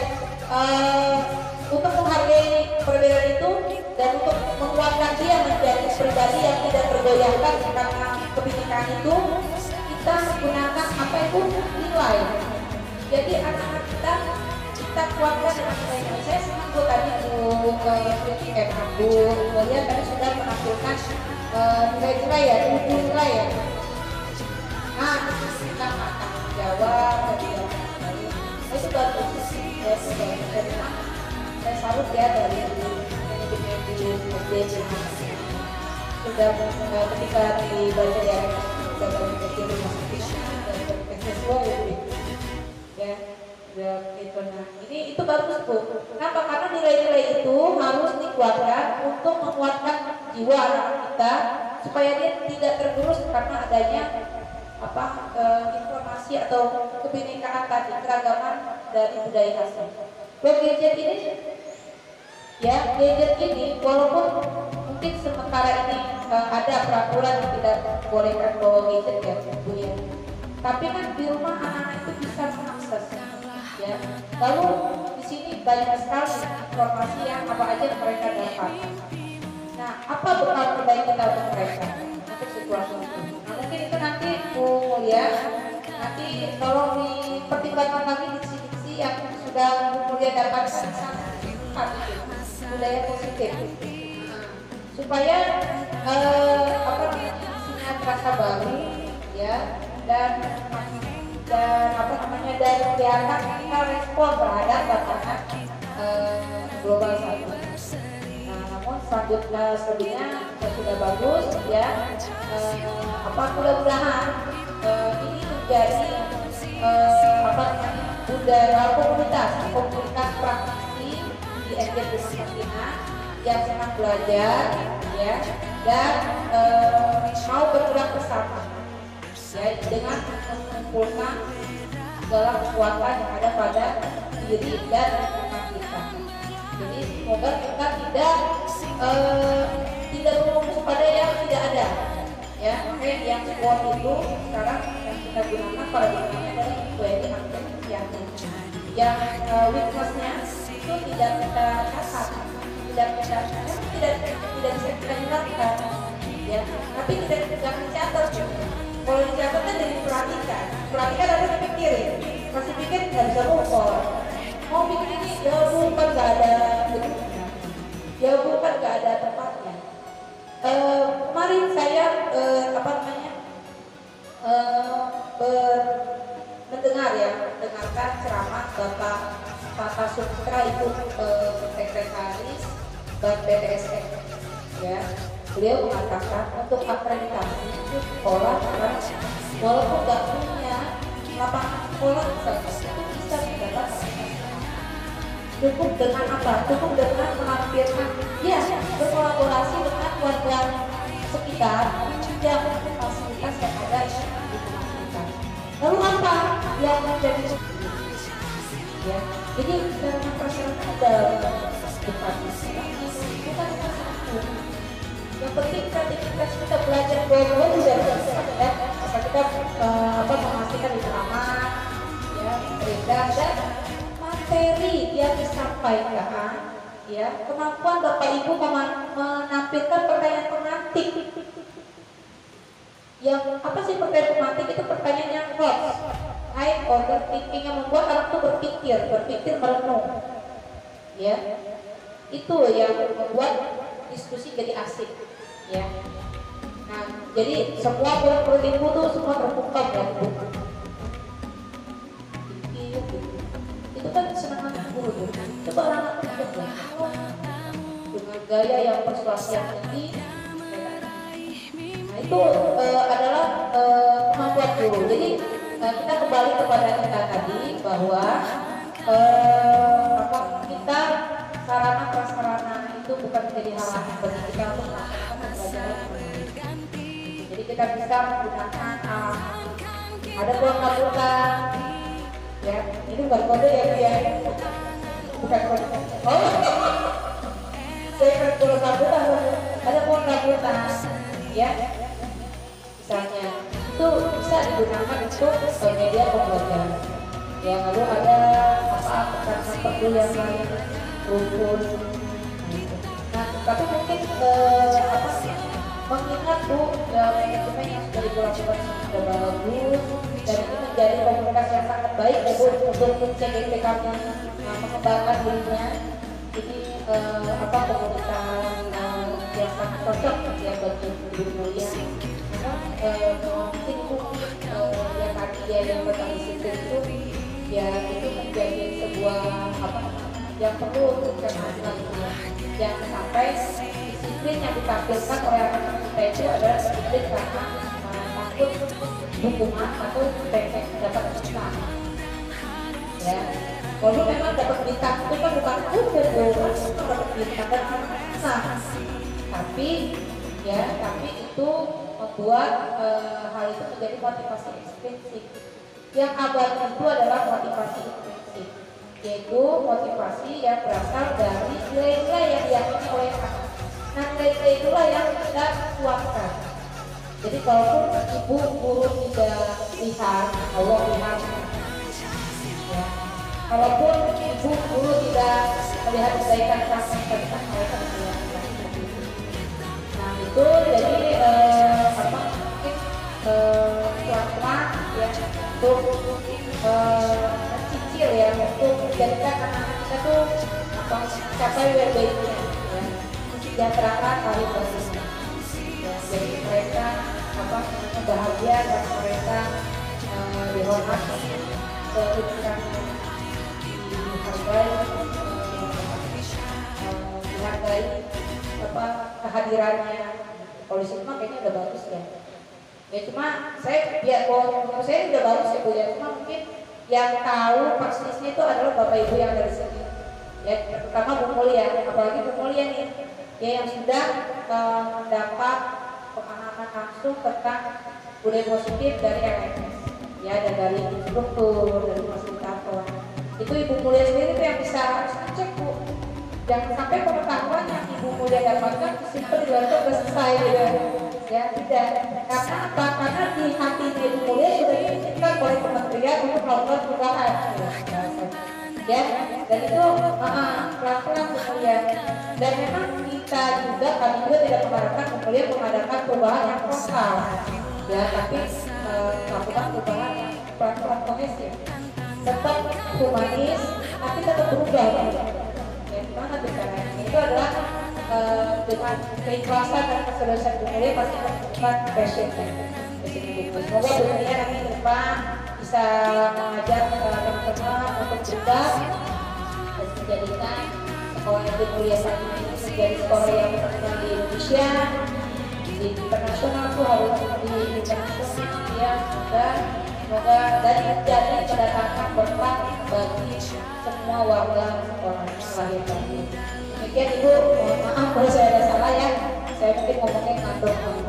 untuk menghargai perbedaan itu dan untuk menguatkan dia menjadi pribadi yang tidak tergoyahkan karena kebinekaan itu, kita menggunakan nilai. Jadi anak-anak kita kuatkan dengan nilai. Saya senang tadi lihat tadi sudah menampilkan nilai-nilai ya, 7 nilai ya. Nah, kita tanggung jawab itu bagus ya, saya salut ya dari manajemen di SD sudah ketika dibaca ya ya itu. Nah, itu bagus Bu. Kenapa? Karena nilai-nilai itu harus dikuatkan untuk menguatkan jiwa anak kita supaya dia tidak tergerus karena adanya informasi atau kebinekaan tadi, keragaman dari budaya asli. Gadget ini walaupun mungkin sementara ini ada peraturan yang tidak bolehkan bawa gadget ya Bu ya, tapi kan di rumah anak-anak itu bisa mengakses ya. Lalu di sini banyak sekali informasi yang apa aja mereka dapat. Nah, apa bekal terbaik kita untuk mereka untuk situasi itu? Nah, mungkin itu nanti Bu Mulia nanti tolong dipertimbangkan lagi diksi-diksi yang sudah Bu Mulia dapatkan di sana, budaya positif, supaya diksinya terasa baru ya, dan kelihatan kita respon terhadap tantangan global saat ini. Namun selanjutnya selebihnya sudah bagus ya. Mudah-mudahan ini menjadi budaya komunitas praktisi di SD Prima Sakinah yang senang belajar ya, dan mau bergerak bersama ya dengan mengumpulkan segala kekuatan yang ada pada diri dan lingkungan kita. Jadi semoga kita tidak berfokus pada yang tidak ada ya. Makanya yang kuat itu sekarang yang kita gunakan pada dirinya adalah equity hampir yang weakness-nya itu tidak kita catat, tidak bisa kita jelaskan ya, tapi kita tidak mencatat. Kalau dicatat kan jadi perhatikan harus dipikirin, masih pikir nggak bisa move. Mau bikin ini bukan nggak ada tempatnya. Kemarin saya mendengarkan ceramah Bapak Tata Sutra itu sekretaris Bank BTSM ya. Beliau mengatakan untuk akreditasi itu sekolah walaupun nggak punya lapangan sekolah itu bisa mendapatkan cukup dengan apa? Cukup dengan melampirkan ya berkolaborasi dengan warga sekitar yang fasilitas yang ada di lingkungan sekitar. Lalu apa yang menjadi ya? Jadi karena persyaratan ada bukan yang penting kita belajar bahwa juga ya kita memastikan di aman ya beredar dan materi yang disampaikan ya kemampuan Bapak Ibu menampilkan pertanyaan pemantik yang apa sih pertanyaan pemantik itu pertanyaan yang hot high order thinking yang membuat anak itu berpikir merenung ya itu yang membuat diskusi jadi asik ya. Nah, jadi semua murid ibu tuh semua terbuka ya bu. Itu kan senang guru bu. Coba anak dengan gaya yang persuasi yang tinggi. Nah itu adalah kemampuan guru. Jadi kita kembali kepada kita tadi bahwa kita sarana prasarana itu bukan menjadi halangan bagi kita untuk melaksanakan pembelajaran. Jadi kita bisa menggunakan ada ruang kabulkan ya, ini bukan kode ya dia bukan kode. Oh saya kan ruang kabulkan ada ruang kabulkan ya misalnya itu bisa digunakan untuk media pembelajaran ya. Lalu ada apa perlu yang lain rumput. Nah, tapi mungkin mengingat bu manajemen yang sudah dilakukan sudah bagus dan itu menjadi komunitas yang sangat baik ya bu untuk CGT kami mengembangkan dirinya. Jadi komunitas yang sangat cocok ya bagi ibu mulia. Mungkin bu yang tadi ya yang bertanggung disiplin itu ya itu menjadi sebuah yang perlu untuk dicermati yang sampai disiplin yang ditampilkan oleh anak-anak kita itu adalah disiplin karena takut hukuman atau pengen dapat hukuman ya. Kalau memang dapat bintang itu kan bukan dapat bintang dan tapi itu membuat hal itu menjadi motivasi ekstrinsik. Yang abadi itu adalah motivasi intrinsik, yaitu motivasi yang berasal dari nilai-nilai yang diyakini oleh anak. Nah, nilai-nilai itulah yang kita kuatkan. Jadi kalaupun ibu guru tidak lihat, Allah lihat. Ya. Kalaupun ibu guru tidak melihat kebaikan kamu, mereka melihat. Nah itu jadi mungkin pelan-pelan ya untuk mencicil ya untuk menjadikan anak-anak kita tuh capai well-being-nya ya, mensejahterakan hari berikutnya ya, jadi mereka bahagia dan mereka dihormati kehidupannya dihargai kehadirannya. Polisi itu kayaknya udah bagus ya. Ya cuma saya menurut saya udah bagus ya bu ya. Cuma mungkin yang tahu persisnya itu adalah bapak ibu yang dari sini. Ya terutama Bu Mulia, apalagi Bu Mulia nih, ya yang sudah mendapat pemahaman langsung tentang budaya positif dari LMS, ya, dan dari instruktur, dari fasilitator. Itu Ibu Mulia sendiri tuh yang bisa cek, Bu. Jangan sampai pengetahuan yang Ibu Mulia dapatkan simpen di luar itu udah selesai gitu. Ya, tidak. Karena apa? Karena di hati Ibu Mulia sudah diizinkan oleh kementerian untuk melakukan perubahan. Ya, dan itu pelan-pelan kemudian. Dan memang kita juga, kami juga tidak mengharapkan kemudian mengadakan perubahan yang total. Ya, tapi melakukan perubahan yang pelan-pelan kohesif. Tetap humanis, tapi tetap berubah. Ya, gimana tuh caranya? Itu adalah dengan keikhlasan dan keseriusan Bu Mulia pasti menemukan passion. Semoga Bu Mulia nanti ke depan bisa mengajak teman-teman untuk berubah dan menjadikan sekolah Ibu Mulia saat ini menjadi sekolah yang terkenal di Indonesia, di internasional tuh harus di internasional ya, semoga dan menjadi kedatangan berkah bagi semua warga sekolah lahir batin. Demikian Ibu, mohon maaf kalau saya ada salah ya, saya mungkin ngomongnya ngantuk. Terima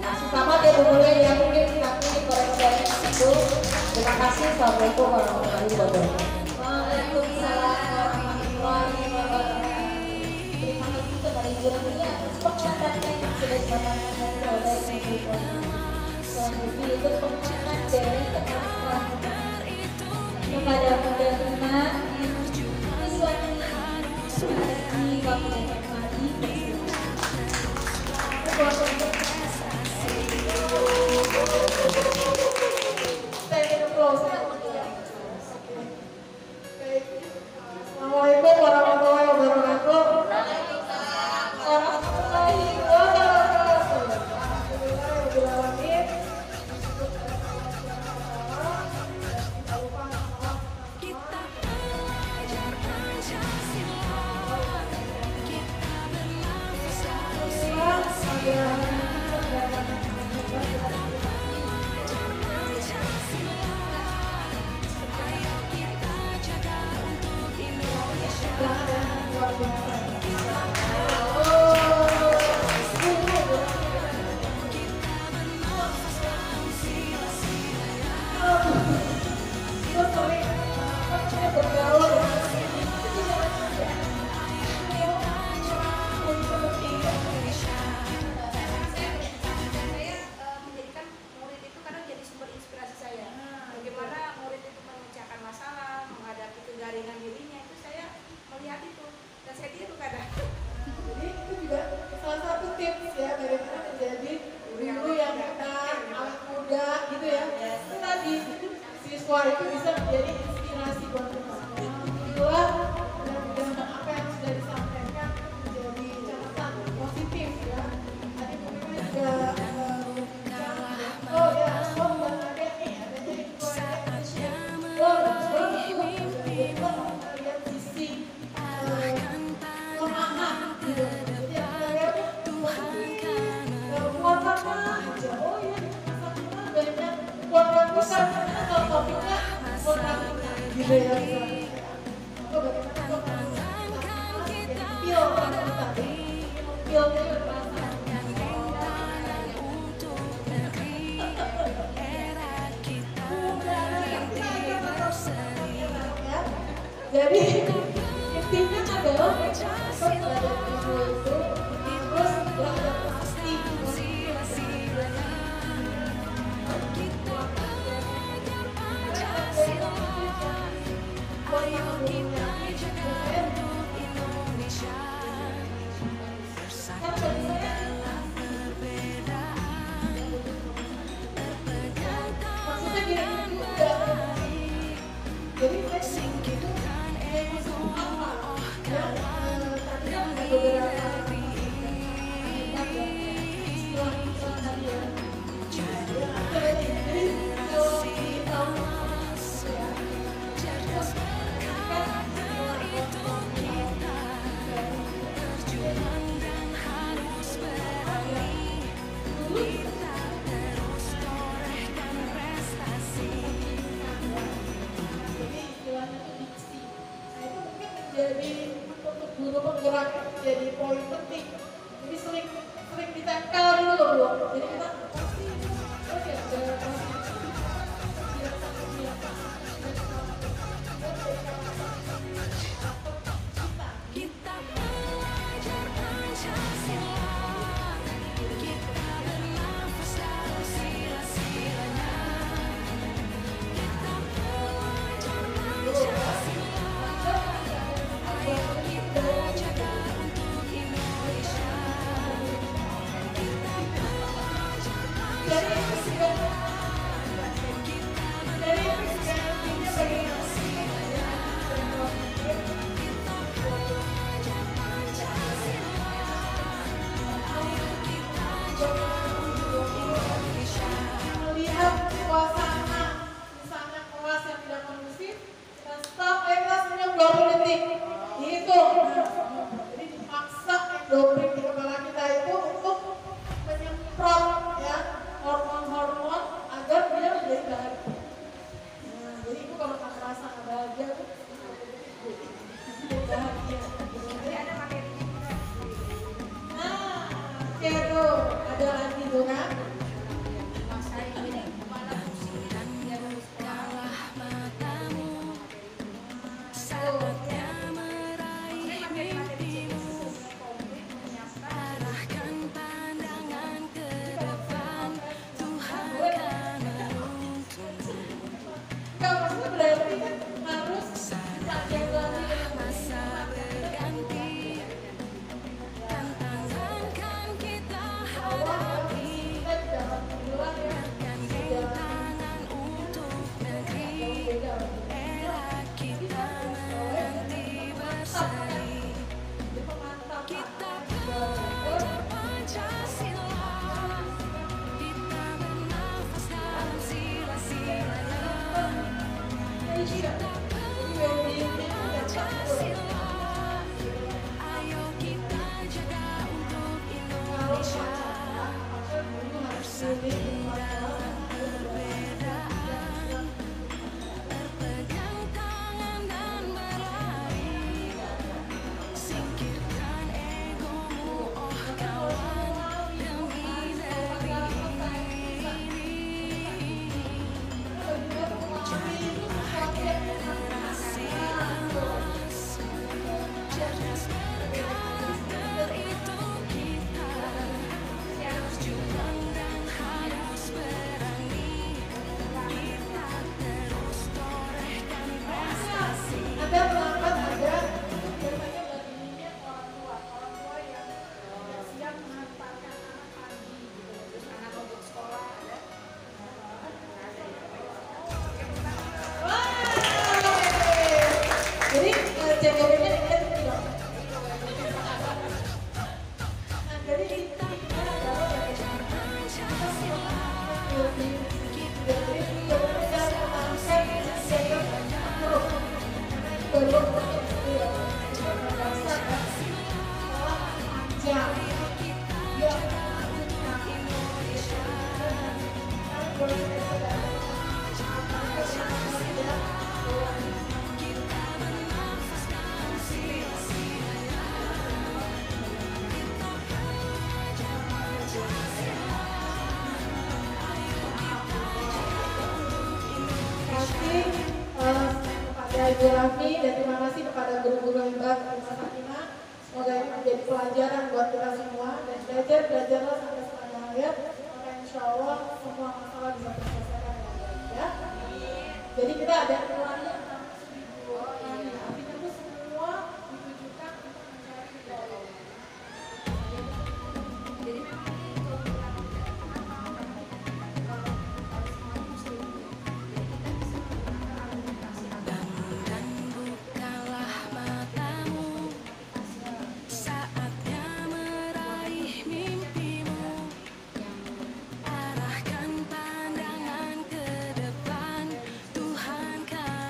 kasih, selamat ya Bu Mulia ya, mungkin nanti koreksi itu. Terima kasih, assalamualaikum warahmatullahi wabarakatuh. Waalaikumsalam warahmatullahi wabarakatuh. Terima kasih kepada Ibu Mulia atas penjelasannya yang sudah disampaikan oleh Ibu. Selanjutnya itu pengumuman dari kepada penerima siswani di waktu yang mari. Assalamualaikum warahmatullahi wabarakatuh. Siswa itu bisa menjadi inspirasi buat kita. Itulah mudah-mudahan apa yang sudah disampaikan menjadi catatan positif ya. Tadi mungkin juga oh ya, oh dan ada nih, ada jadi proyek oh dan kita lihat sisi pemahaman gitu. Jadi ada yang warna aja, oh ya banyak warna besar. Topiknya warna gitu ya, oh bagaimana pil warna tadi pilnya berasa jadi intinya adalah pada ibu itu harus beradaptasi. Jadi untuk guru penggerak jadi poin penting. Jadi sering sering ditempel dulu loh Bu. Jadi kita melihat suasana misalnya kelas yang tidak kondusif, kita stop, kita senyum 20 detik. Itu. Jadi dipaksa endorfin di kepala kita itu untuk menyemprot ya hormon-hormon agar dia menjadi bahagia. Nah, jadi itu kalau nggak merasa nggak bahagia tuh bahagia. Jadi ada materinya juga. Nah, oke tuh ada lagi tuh kan. Ibu Raffi, dan terima kasih kepada guru-guru hebat Rumah Sakinah. Semoga ini menjadi pelajaran buat kita semua dan belajarlah sampai setengah hayat, maka insya Allah semua masalah bisa terselesaikan dengan baik ya. Jadi kita ada nilainya 1.000, artinya itu semua ditujukan untuk mencari ridho. Jadi Arahkan pandangan ke depan, Tuhan kan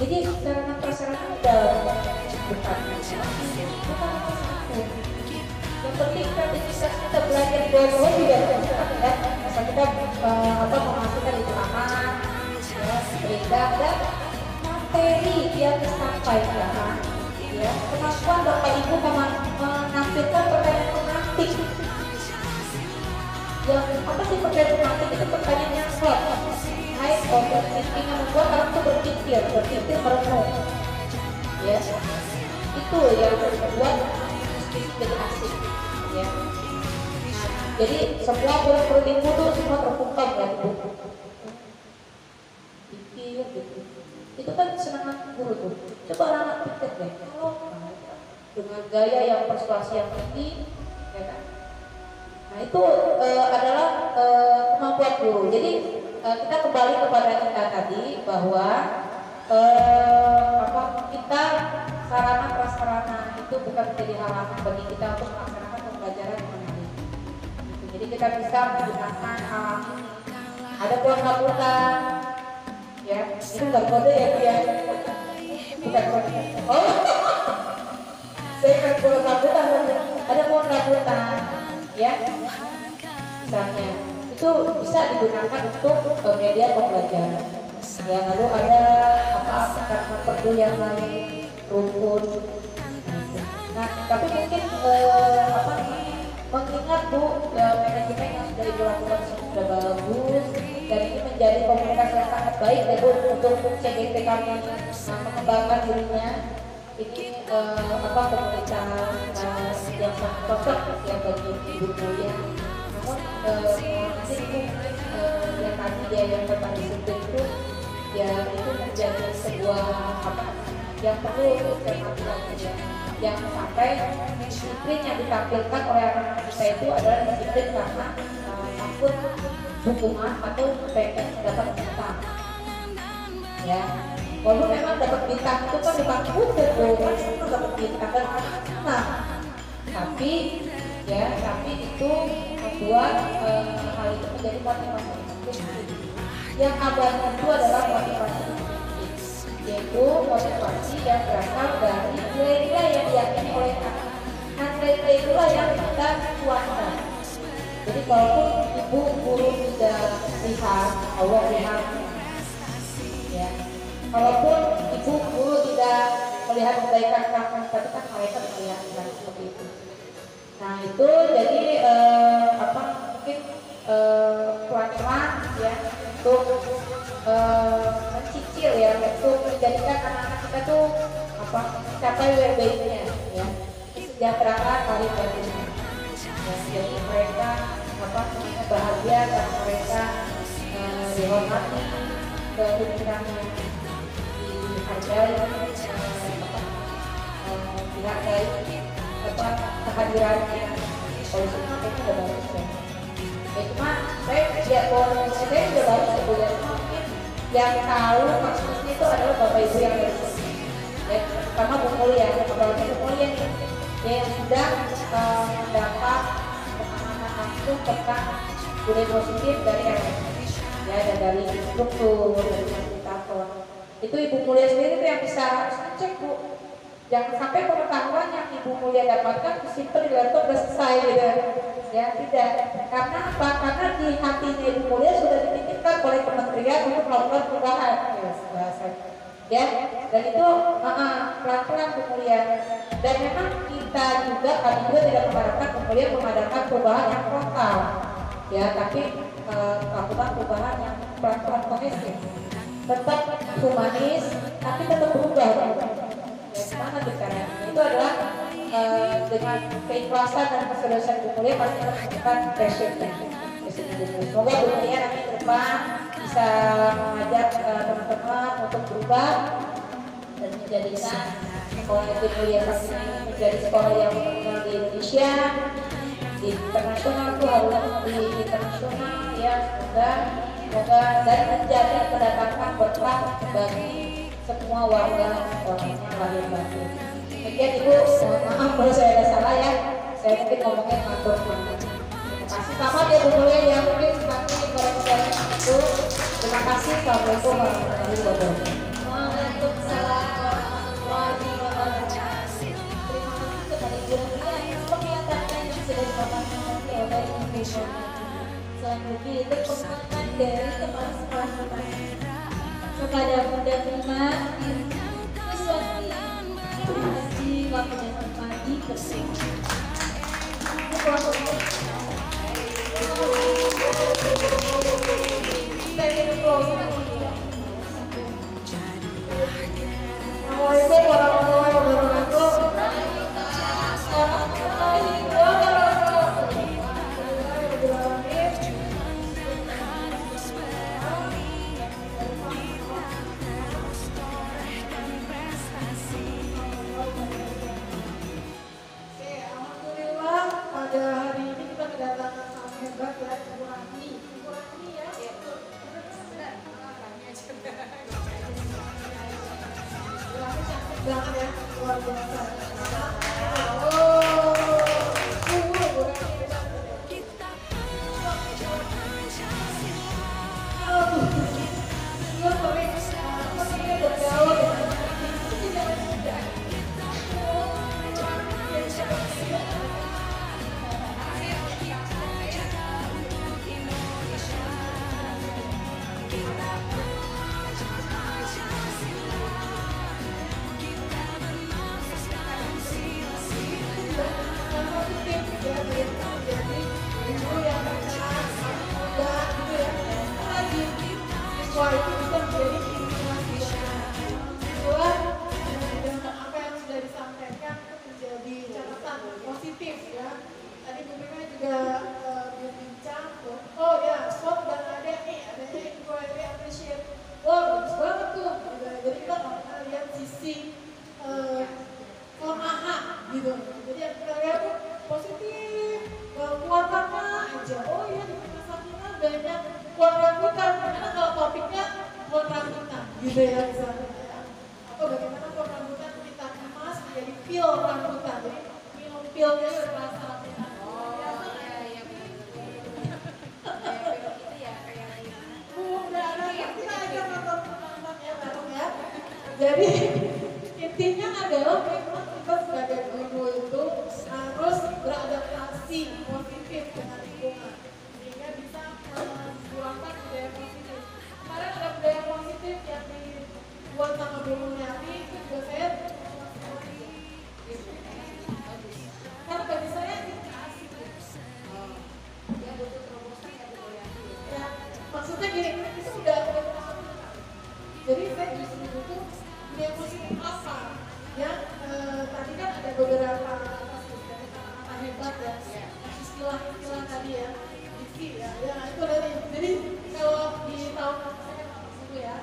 Jadi sarana prasarana udah bukan yang penting kreativitas kita belajar di bawah juga ya. Masa kita memasukkan di taman, ya, sehingga ada materi yang disampaikan, ya, kemampuan Bapak Ibu menampilkan pertanyaan pemantik. Yang apa sih pertanyaan pemantik itu pertanyaan yang slot, high order thinking yang membuat orang tuh berpikir merenung, ya, itu yang membuat diskusi jadi asik. Ya. Jadi semua kurikulum itu semua terungkap ya di buku. Pikir gitu. Itu kan senang guru tuh. Coba anak pikir deh. Kalau dengan gaya yang persuasi yang tinggi, ya kan? Nah itu adalah kemampuan guru. Jadi kita kembali kepada kita tadi bahwa kita sarana prasarana itu bukan menjadi halangan bagi kita untuk melaksanakan pembelajaran yang menarik. Jadi kita bisa menggunakan alam ini. Ada pohon rambutan, ya itu nggak kode ya dia, bukan kode. Oh, saya kan pohon rambutan, ada pohon rambutan, ya, misalnya itu bisa digunakan untuk media pembelajaran. Ya lalu ada karena perlu yang lain rumput. Nah, tapi mungkin mengingat Bu manajemen yang sudah Ibu lakukan sudah bagus dan ini menjadi komunikasi yang sangat baik ya Bu untuk CGT kami mengembangkan dirinya. Ini komunitas yang sangat cocok ya bagi Ibu kuliah. Namun nanti Ibu yang tadi ya yang tentang disiplin itu ya itu menjadi sebuah yang perlu dicermati ya. Yang sampai disiplin yang ditampilkan oleh anak-anak kita itu adalah disiplin karena takut dukungan atau pengen dapat bintang. Ya, walaupun memang dapat bintang itu kan bukan udah kan semua dapat bintang dan nah, tapi itu membuat hal itu menjadi motivasi. Yang abadi itu adalah motivasi, yaitu motivasi yang berasal dari nilai-nilai yang diyakini oleh anak. Nah, nilai-nilai itulah yang kita kuatkan. Jadi kalaupun ibu guru tidak lihat, Allah lihat, ya. Kalaupun ibu guru tidak melihat kebaikan kamu, tapi kan mereka melihat seperti itu. Nah itu jadi mungkin pelan-pelan ya untuk mencicil ya untuk menjadikan anak-anak kita tuh mencapai WB-nya ya, kesejahteraan hari batinnya. Ya, jadi mereka bahagia dan mereka dihormati, kedudukannya dihargai, dihargai kehadirannya. Polisi itu udah bagus ya. Ya cuma saya tidak boleh, saya udah bagus sebulan. Mungkin yang tahu maksudnya itu adalah bapak ibu yang dari sini. Ya, pertama Bu Mulia, apalagi Bu Mulia nih, yang sudah mendapat pengalaman langsung tentang budaya positif dari RS, ya, dan dari instruktur, dari fasilitator. Itu Ibu Mulia sendiri tuh yang bisa cek Bu. Jangan sampai pengetahuan yang Ibu Mulia dapatkan disimpan di laptop udah selesai gitu. Ya tidak. Karena apa? Karena di hatinya Ibu Mulia sudah dititipkan oleh kementerian untuk melakukan perubahan. Ya, dan itu pelan-pelan Bu Mulia. Dan memang kita juga, kami juga tidak mengharapkan Bu Mulia memadamkan perubahan yang total. Ya, tapi lakukan perubahan yang pelan-pelan kohesif. Tetap humanis, tapi tetap berubah. Semangat bicaranya itu adalah dengan keikhlasan dan keseriusan Bu Mulia pasti menunjukkan passionnya. Semoga Bu Mulia nanti ke depan bisa mengajak teman-teman untuk berubah dan menjadikan sekolah Bu Mulia ini menjadi sekolah yang terkenal di Indonesia, di internasional tuh harus di internasional ya, semoga dan menjadi kedatangan berkah bagi semua warga sekolahnya lahir batin. Demikian Ibu, maaf kalau saya ada salah ya, saya mungkin ngomongnya ngatur. Terima kasih sama ya Bu Mulia yang mungkin kami bareng-bareng itu. Terima kasih. Assalamualaikum warahmatullahi wabarakatuh. Waalaikumsalam. dapatkan hasil dari Indonesia. Selanjutnya itu pengumuman dari kepala sekolah kita kepada Bunda Prima Iswati. Terima kasih waktu dan tempat dipersilakan. Assalamualaikum warahmatullahi wabarakatuh. Alhamdulillah pada hari ini kita kedatangan tamu hebat ya, Ibu Rani. Ibu Rani ya. Cantik banget ya, luar biasa. Ibu Rani. Gue sering bergaul dengan tidak mudah. Wah, itu bisa menjadi inspirasi. Itulah dengan apa yang sudah disampaikan menjadi catatan positif ya. Tadi Bu Mima juga berbincang, oh ya, SWOT dan adanya inquiry appreciate. Wah, bagus banget tuh. Jadi kita nggak lihat sisi kelemahan gitu. Jadi yang kita lihat positif, keluarganya aja. Oh iya, di Sakina banyak keluarga kita, karena kalau topiknya keluarga kita gitu ya misalnya ya. Atau bagaimana keluarga kita kita kemas menjadi pil rambutan. Jadi minum pilnya berasa rambutan. Jadi intinya adalah memang kita sebagai guru itu harus beradaptasi positif dengan lingkungan sehingga bisa mengembangkan budaya positif. Kemarin ada budaya positif yang dibuat sama Bu Mulyani, itu juga saya karena bagi saya ini asik. Ya butuh terobosan ya Bu Mulyani. Ya maksudnya gini, itu udah jadi saya justru butuh budaya positif apa? Ya tadi kan ada beberapa kata hebat ya, istilah-istilah tadi ya. Ya, itu dari jadi kalau di tahun saya kan dulu ya,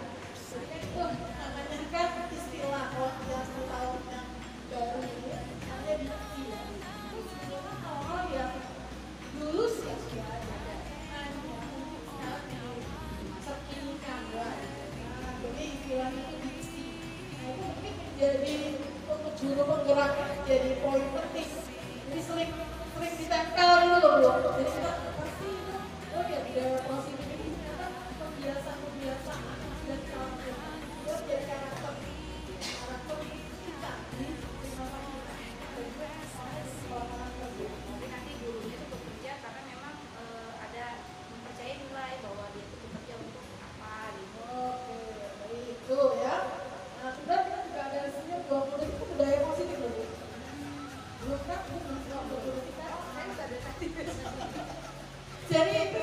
jadi kan itu namanya kan istilah kalau yang 10 tahun yang baru ini namanya diksi ya. Itu sebenarnya hal-hal yang dulu sih ya sudah ada, sekarang terkinikan ya. Nah, jadi istilahnya itu diksi. Nah itu mungkin menjadi untuk guru penggeraknya menjadi poin penting. Jadi sering ditempel dulu loh. Jadi kita oh ya, budaya positif ini ternyata kebiasaan-kebiasaan dan karakter buat jadi karakter kita di masa kita dan juga sekolah kerja. Tapi nanti gurunya itu bekerja karena memang ada mempercayai nilai bahwa dia itu bekerja untuk apa gitu. Oke, baik itu ya. Nah, sudah kita juga ada di sini 20 itu budaya positif loh. Belum kan? Belum 20 kita. Saya sudah ada tadi. Jadi itu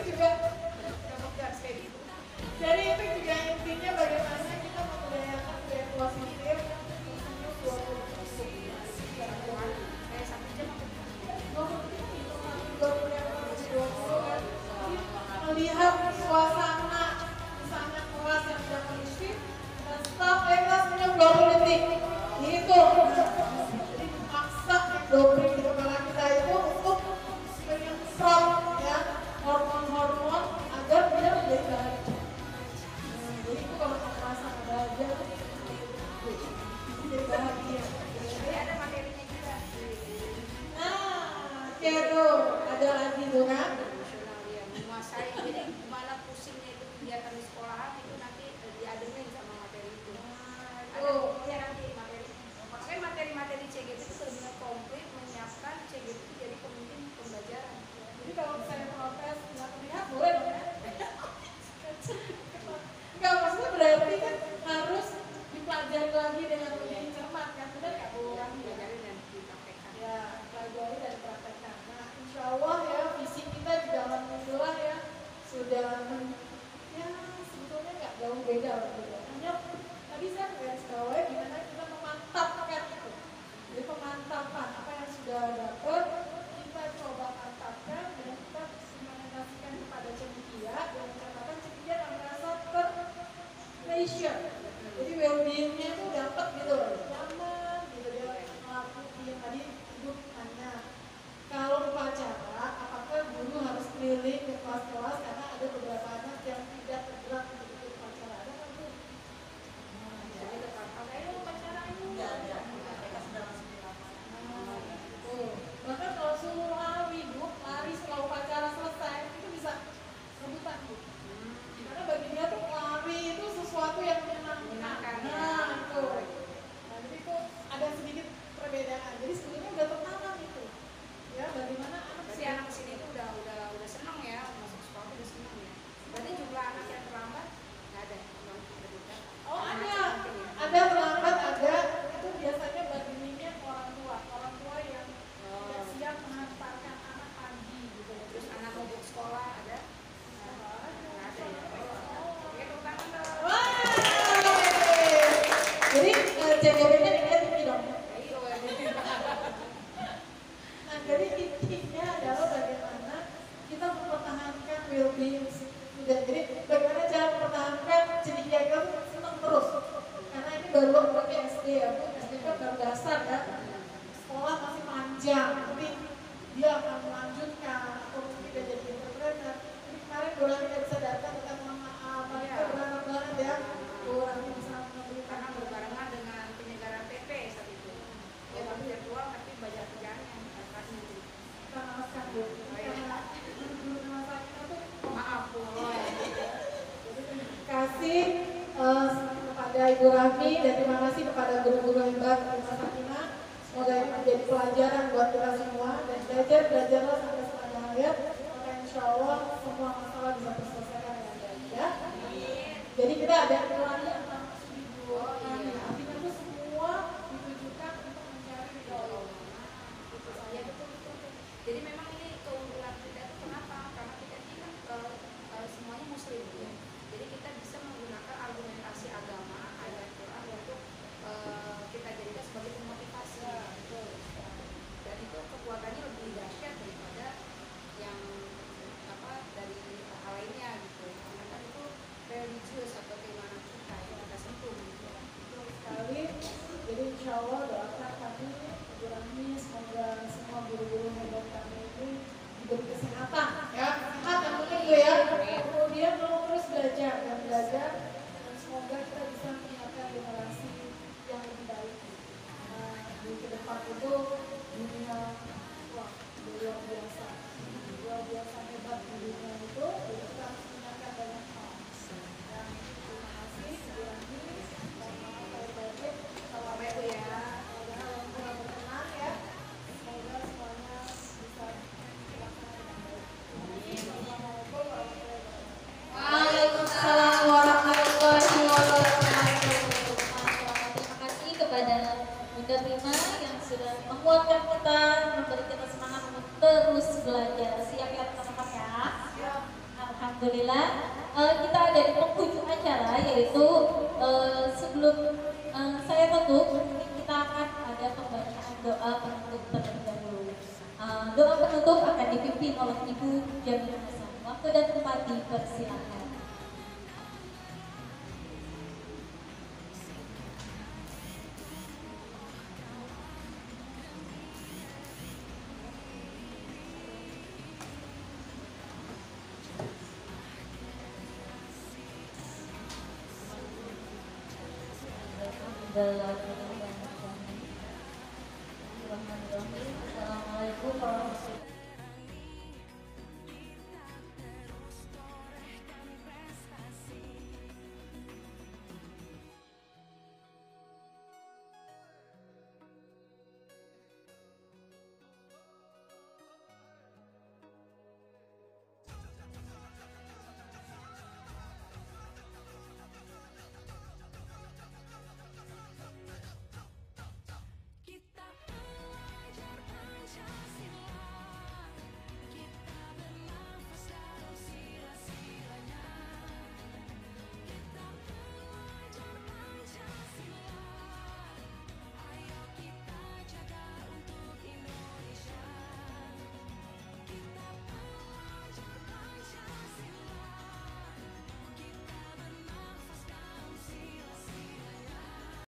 juga intinya bagaimana kita membudayakan budaya positif untuk 20 Kayak 1 jam melihat suasana misalnya kelas yang sedang kondusif dan stop kelas minum 20 detik itu jadi paksa 20 detik di kepala kita itu untuk menyemprot ya hormon-hormon agar dia menjadi baik. Jadi itu kalau merasa bahagia jadi bahagia. Jadi ada materinya juga. Nah, tuh ada lagi tuh kan? Emosional yang menguasai. Jadi gimana pusingnya itu kegiatan di sekolahan itu nanti diademin sama materi itu. Ada ya nanti materi. Maksudnya materi-materi CGT itu benar-benar komplit menyiapkan CGT itu jadi pemimpin pembelajaran. kelas-kelas karena ada beberapa anak yang tidak tergerak untuk ikut upacara. Ada kan tuh? Jadi kakak, ayo upacara ayo. Mereka sudah masuk di lapangan. Bahkan kalau suruh lari, Bu, lari setelah upacara selesai, itu bisa rebutan, Bu. Karena bagi dia tuh lari itu sesuatu yang menyenangkan. Nah, itu. Nah, jadi itu ada sedikit perbedaan. Jadi sebetulnya udah tertanam itu. Ya, bagaimana anak Berarti anak kesini itu udah seneng ya, masuk sekolah udah seneng ya. Berarti jumlah anak yang terlambat nggak ada, juga. Oh, Anak ada. seperti ini. Ada terlambat, ada. Itu biasanya bagiannya orang tua yang tidak siap mengantarkan anak pagi gitu. Terus anak mogok sekolah ada? Nggak ada ya. Oke, tepuk tangan dong. Wah. Jadi CGB-nya tinggi dong. Ayo, Nah, jadi intinya adalah bagaimana kita mempertahankan well-being student. Jadi bagaimana cara mempertahankan cendekia itu senang terus. Karena ini baru ke SD ya, Bu. SD kan baru dasar ya. Sekolah masih panjang, tapi dia akan melanjutkan atau mungkin dia jadi entrepreneur. Jadi kemarin Bu Rani nggak bisa datang, tetap mohon maaf. Mereka berharap banget ya. Bu Rani bisa memberikan karena berbarengan dengan penyegaran PP saat itu. Ya, tapi virtual tapi banyak kerjaan yang kasih. kita maafkan Bu. Karena belum masa kita tuh Maaf, Bu. terima kasih kepada Ibu Rahmi dan terima kasih kepada guru-guru hebat di masa kita. Semoga ini menjadi pelajaran buat kita semua dan belajarlah sampai sepanjang hayat. Maka insya Allah semua masalah bisa terselesaikan dengan baik ya. Jadi kita ada nilai yang harus dibuatkan. Artinya itu semua ditujukan untuk mencari ridho Allah. Ya, betul. Jadi memang ini keunggulan kita itu kenapa? Karena kita ini kan semuanya muslim ya. Jadi kita bisa menggunakan argumentasi agama, ayat Quran untuk kita jadikan sebagai pemotivasi. Dan itu kekuatannya lebih dahsyat daripada yang dari hal lainnya gitu. Karena kan itu religius atau keimanan kita yang kita sentuh gitu. Betul sekali. Jadi insya Allah doakan kami Ibu Rahmi, semoga semua guru-guru hebat kami ini diberi kesehatan ya, sehat yang penting Bu ya. Kemudian mau terus belajar dan semoga kita bisa menyiapkan generasi yang lebih baik. Nah, di ke depan itu dunia wah luar biasa hebat di dunia itu. Jadi kita harus menyiapkan banyak hal. Dan terima kasih Ibu Rahmi. Mohon maaf kalau baik. Kalau Baik, Bu, ya. yang kurang berkenan ya. Semoga semuanya bisa dilaksanakan dengan baik. Assalamualaikum warahmatullahi wabarakatuh. Waalaikumsalam warahmatullahi wabarakatuh. Terima kasih kepada Bunda Prima yang sudah menguatkan kita, memberi kita semangat untuk terus belajar. Siap ya teman-teman ya? Alhamdulillah. Kita ada di penghujung acara, yaitu sebelum saya tutup, kita akan ada pembacaan doa penutup terlebih dahulu. Doa penutup akan dipimpin oleh Ibu Jamila Hasan. Waktu dan tempat dipersilakan. Assalamualaikum warahmatullahi wabarakatuh.